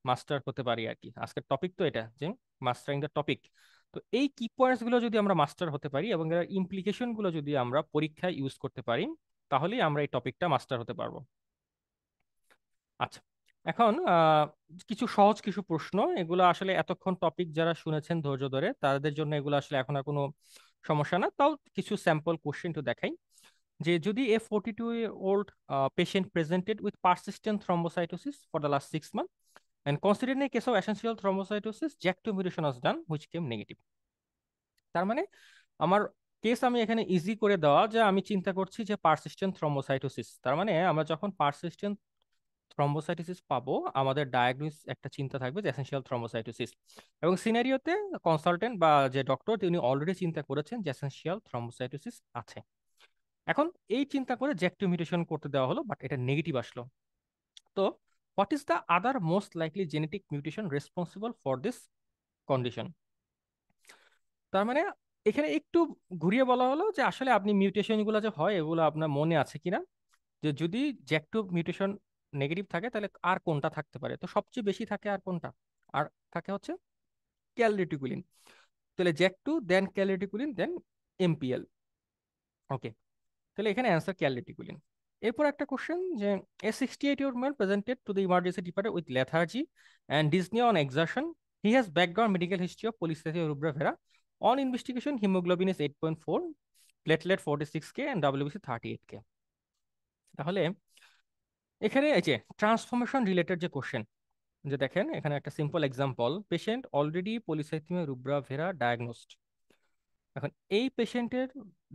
Speaker 1: মাস্টার হতে পারি আর কি। আজকের টপিক তো এটা, যে মাস্টারিং দ্য টপিক। তো এই কি পয়েন্টস গুলো যদি আমরা মাস্টার হতে পারি এবং এর ইমপ্লিকেশন গুলো যদি আমরা পরীক্ষায় ইউজ করতে পারি, তাহলেই আমরা এই টপিকটা মাস্টার হতে পারবো। আচ্ছা, এখন কিছু সহজ কিছু প্রশ্ন, এগুলো আসলে এতক্ষণ টপিক যারা শুনেছেন ধৈর্য ধরে তাদের জন্য এগুলো আসলে এখন আর কোনো সমস্যা না, তাও কিছু স্যাম্পল কোশ্চেন তো দেখাই। যে যদি a 42-year-old patient presented with persistent thrombocytosis for the last 6 months and considered in a case of essential thrombocytosis, JAK2 mutation was done which came negative। তার মানে আমার কেস আমি এখানে ইজি করে দেওয়া, যে আমি চিন্তা করছি যে পারসিস্টেন্ট থ্রম্বোসাইটোসিস, তার মানে আমরা যখন পারসিস্টেন্ট থ্রম্বোসাইটোসিস পাবো আমাদের ডায়াগনোস একটা চিন্তা থাকবে যে এসেনশিয়াল থ্রম্বোসাইটোসিস। এবং সিনারিওতে কনসালটেন্ট বা যে ডক্টর তিনি অলরেডি চিন্তা করেছেন যে এসেনশিয়াল থ্রম্বোসাইটোসিস আছে। এখন এই চিন্তা করে জ্যাক2 মিউটেশন করতে দেওয়া হলো, বাট এটা নেগেটিভ আসলো। তো what is the other most likely genetic mutation responsible for this condition. তার মানে এখানে একটু ঘুরিয়ে বলা হলো যে আসলে আপনি মিউটেশন গুলো যে হয় এগুলো আপনার মনে আছে কিনা, যে যদি জ্যাক2 মিউটেশন নেগেটিভ থাকে তাহলে আর কোনটা থাকতে পারে। তো সবচেয়ে বেশি থাকে আর কোনটা, আর থাকে হচ্ছে ক্যালরেটিকুলিন। তাহলে জ্যাক2 দেন ক্যালরেটিকুলিন দেন এমপিএল। ওকে, তাহলে এখানে অ্যান্সার ক্যালরেটিকুলিন। এরপর একটা কোশ্চেন, যে a 68-year-old male presented to the emergency department with lethargy and dyspnea on exertion. He has background medical history of polycythemia rubra vera. On investigation, hemoglobin is 8.4, platelet 46K and WBC 38K। তাহলে এখানে এই যে transformation related যে question, যে দেখেন এখানে একটা simple example, patient already polycythaemia rubra vera diagnosed, এখন এই পেশেন্টের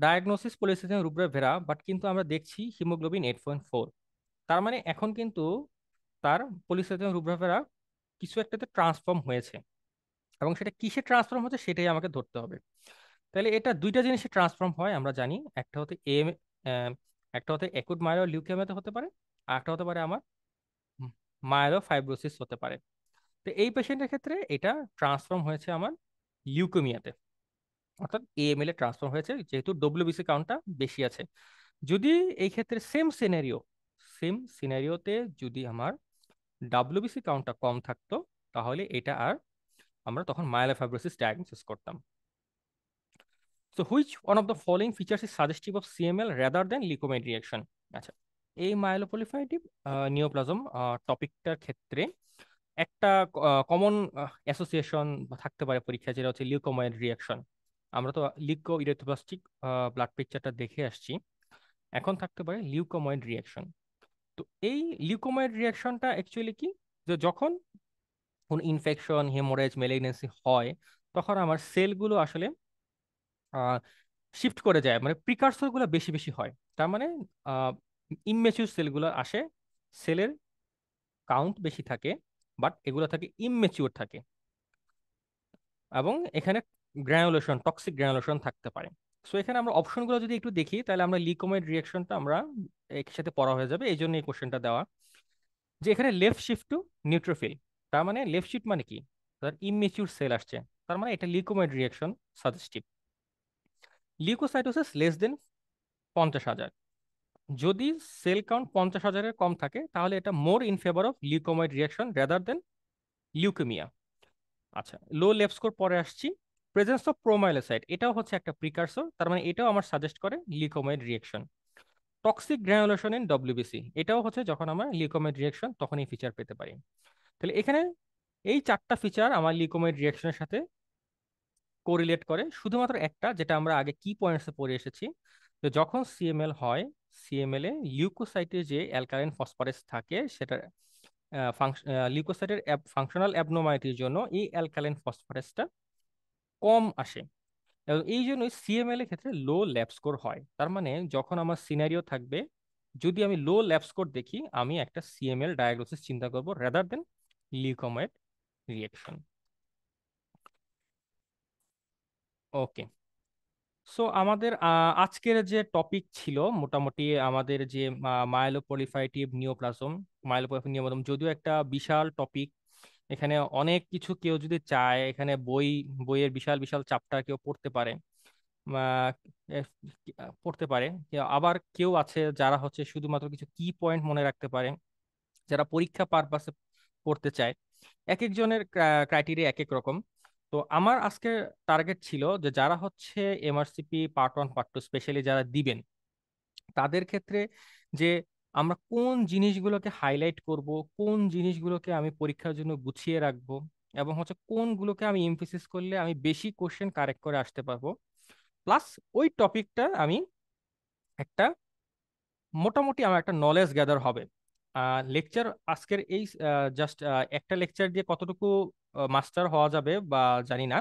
Speaker 1: ডায়াগনোসিস পলিসিস্টেম রুব্রা ভেরা, বাট কিন্তু আমরা দেখছি হিমোগ্লোবিন 8.4। তার মানে এখন কিন্তু তার পলিসিস্টেম রুব্রা ভেরা কিছু একটাতে ট্রান্সফর্ম হয়েছে, এবং সেটা কিসে ট্রান্সফর্ম হচ্ছে সেটাই আমাকে ধরতে হবে। তাহলে এটা দুইটা জিনিসে ট্রান্সফর্ম হয় আমরা জানি, একটা হতে এম, একটা হতে অ্যাকুট মায়ের লিউকেমিয়াতে হতে পারে, আর একটা হতে পারে আমার মায়োফাইব্রোসিস হতে পারে। তো এই পেশেন্টের ক্ষেত্রে এটা ট্রান্সফর্ম হয়েছে আমার লিউকেমিয়াতে, অর্থাৎ এএমএল এ ট্রান্সফর্ম হয়েছে যেহেতু ডব্লিউবিসি কাউন্টটা বেশি আছে। যদি এই ক্ষেত্রে সেম সিনারিওতে যদি আমার ডাব্লিউবিসি কাউন্টটা কম থাকতো, তাহলে এটা আর আমরা তখন মায়োফাইব্রোসিস ডায়াগনোসিস করতাম। So which one of the following features is suggestive of CML rather than leukemoid reaction? আচ্ছা, এই মাইলোপ্রলিফারেটিভ নিওপ্লাজম টপিকটার ক্ষেত্রে একটা কমন অ্যাসোসিয়েশন থাকতে পারে পরীক্ষা, যেটা হচ্ছে লিউকোমাইড রিয়াকশন। আমরা তো লিউকো ইরিথ্রোপ্লাস্টিক ব্লাড পিকচারটা দেখে আসছি, এখন থাকতে পারে লিউকোমাইড রিয়াকশন। তো এই লিউকোমাইড রিয়াকশনটা অ্যাকচুয়ালি কি, যে যখন কোনো ইনফেকশন, হেমোরেজ, মেলিগনেন্সি হয়, তখন আমার সেলগুলো আসলে শিফট করে যায়, মানে প্রিকারসর গুলো বেশি বেশি হয়। তার মানে ইমমেচিউর সেলগুলো আসে, সেলের কাউন্ট বেশি থাকে, বাট এগুলো থাকে ইমমেচিউর থাকে, এবং এখানে গ্রানুলেশন, টক্সিক গ্রানুলেশন থাকতে পারে। সো এখানে আমরা অপশনগুলো যদি একটু দেখি, তাহলে আমরা লিকোমাইড রিয়াকশনটা আমরা একসাথে পড়া হয়ে যাবে, এই জন্য এই কোশ্চেনটা দেওয়া। যে এখানে লেফট শিফট টু নিউট্রোফিল, তার মানে লেফট শিফট মানে কি, তার ইমমেচিউর সেল আসছে, তার মানে এটা leukemoid reaction suggestive. Leukocytosis less than 50,000, যদি সেল কাউন্ট 50,000-এর কম থাকে, তাহলে এটা more in favour of leukemoid reaction rather than leukaemia. আচ্ছা, লো লেভ স্কোর পরে আসছি। প্রেজেন্স অফ প্রোমাইলোসাইট, এটাও হচ্ছে একটা প্রিকারসর, তার মানে এটাও আমার সাজেস্ট করে leukemoid reaction. Toxic granulation in WBC, এটাও হচ্ছে যখন আমার লিউকোমাইড রিয়াকশন তখন এই ফিচার পেতে পারি। তাহলে এখানে এই চারটা ফিচার আমার লিউকোমাইড রিয়াকশনের সাথে কোরিলেট করে, শুধুমাত্র একটা, যেটা আমরা আগে কি পয়েন্টসে পড়ে এসেছি, যে যখন সিএমএল হয়, সিএমএল এ লিউকোসাইটে যে অ্যালকালাইন ফসফরাস থাকে, সেটা লিউকোসাইটের ফাংশনাল অ্যাবনর্মালিটির জন্য এই অ্যালকালাইন ফসফরাসটা কম আসে, এবং এই জন্যই সিএমএল এর ক্ষেত্রে লো ল্যাব স্কোর হয়। তার মানে যখন আমার সিনারিও থাকবে, যদি আমি লো ল্যাব স্কোর দেখি, আমি একটা সিএমএল ডায়াগনোসিস চিন্তা করবো রাদার দেন লিউকোমাইড রিয়েকশন। ওকে, সো আমাদের আজকের যে টপিক ছিল, মোটামুটি আমাদের যে মায়েলোপ্রলিফারেটিভ নিওপ্লাজম, মায়েলোপ্রলিফারেটিভ নিওপ্লাজম যদিও একটা বিশাল টপিক, এখানে অনেক কিছু, কেউ যদি চায় এখানে বইয়ের বিশাল বিশাল চ্যাপ্টার কেউ পড়তে পারে, আহ, পড়তে পারে। আবার কেউ আছে যারা হচ্ছে শুধুমাত্র কিছু কি পয়েন্ট মনে রাখতে পারে, যারা পরীক্ষা পারপাসে পড়তে চায়। এক একজনের ক্রাইটেরিয়া এক এক রকম। তো আমার আজকে টার্গেট ছিল যে যারা হচ্ছে এমআরসিপি পার্ট 1 পার্ট 2 স্পেশালি যারা দিবেন, তাদের ক্ষেত্রে যে আমরা কোন জিনিসগুলোকে হাইলাইট করব, কোন জিনিসগুলোকে আমি পরীক্ষার জন্য গুছিয়ে রাখবো, এবং হচ্ছে কোনগুলোকে আমি এমফেসিস করলে আমি বেশি কোশ্চেন কারেক্ট করে আসতে পারবো, প্লাস ওই টপিকটা আমি একটা মোটামুটি আমার একটা নলেজ গ্যাদার হবে। লেকচার আজকের এই জাস্ট একটা লেকচার দিয়ে কতটুকু মাস্টার হওয়া যাবে বা জানি না,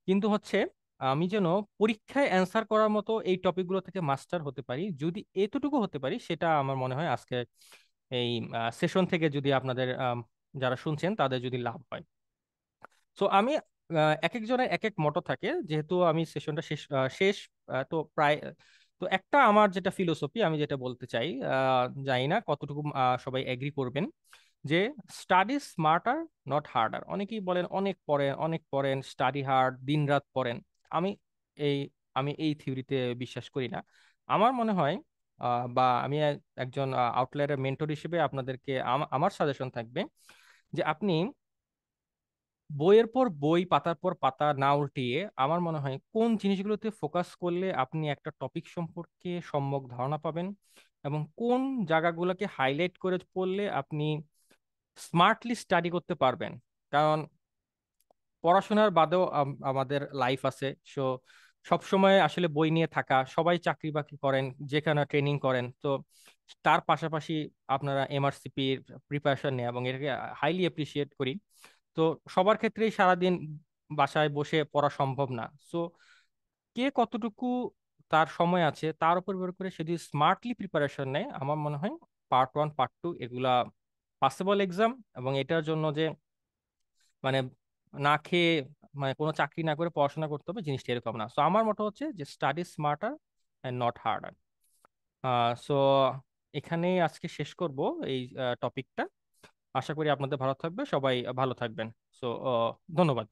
Speaker 1: কিন্তু হচ্ছে আমি যেন পরীক্ষায় অ্যান্সার করার মতো এই টপিকগুলো থেকে মাস্টার হতে পারি, যদি এতটুকু হতে পারি, সেটা আমার মনে হয় আজকে এই সেশন থেকে যদি আপনাদের যারা শুনছেন তাদের যদি লাভ হয়। সো আমি এক একজনের এক এক মতো থাকে, যেহেতু আমি সেশনটা শেষ তো প্রায়, তো একটা আমার যেটা ফিলোসফি আমি যেটা বলতে চাই, জানি না কতটুকু সবাই এগ্রি করবেন, যে স্টাডি স্মার্টার নট হার্ডার। অনেকেই বলেন অনেক পড়েন, অনেক পড়েন, স্টাডি হার্ড, দিন রাত পড়েন। আমি এই আমি এই থিওরিতে বিশ্বাস করি না। আমার মনে হয় বা আমি একজন আউটলায়ারের মেন্টর হিসেবে আপনাদেরকে আমার সাজেশন থাকবে, যে আপনি বইয়ের পর বই, পাতার পর পাতা না উল্টিয়ে, আমার মনে হয় কোন জিনিসগুলোতে ফোকাস করলে আপনি একটা টপিক সম্পর্কে সম্যক ধারণা পাবেন, এবং কোন জায়গাগুলোকে হাইলাইট করে পড়লে আপনি স্মার্টলি স্টাডি করতে পারবেন। কারণ পড়াশোনার বাদেও আমাদের লাইফ আছে। সো সব সময় আসলে বই নিয়ে থাকা, সবাই চাকরি বাকরি করেন, যেখানে ট্রেনিং করেন, তো তার পাশাপাশি আপনারা এমআরসিপির প্রিপারেশন নেয়, এবং এটাকে হাইলি অ্যাপ্রিসিয়েট করি। তো সবার ক্ষেত্রেই সারাদিন বাসায় বসে পড়া সম্ভব না। সো কে কতটুকু তার সময় আছে তার উপর নির্ভর করে সে যদি স্মার্টলি প্রিপারেশন নেয়, আমার মনে হয় পার্ট 1 পার্ট 2 এগুলা পাসেবল এক্সাম। এবং এটার জন্য যে মানে না খেয়ে মানে কোনো চাকরি না করে পড়াশোনা করতে হবে জিনিসটা এরকম না। সো আমার মতো হচ্ছে যে study smarter and not harder. So এখানেই আজকে শেষ করব এই টপিকটা। আশা করি আপনাদের ভালো থাকবে, সবাই ভালো থাকবেন। সো ধন্যবাদ।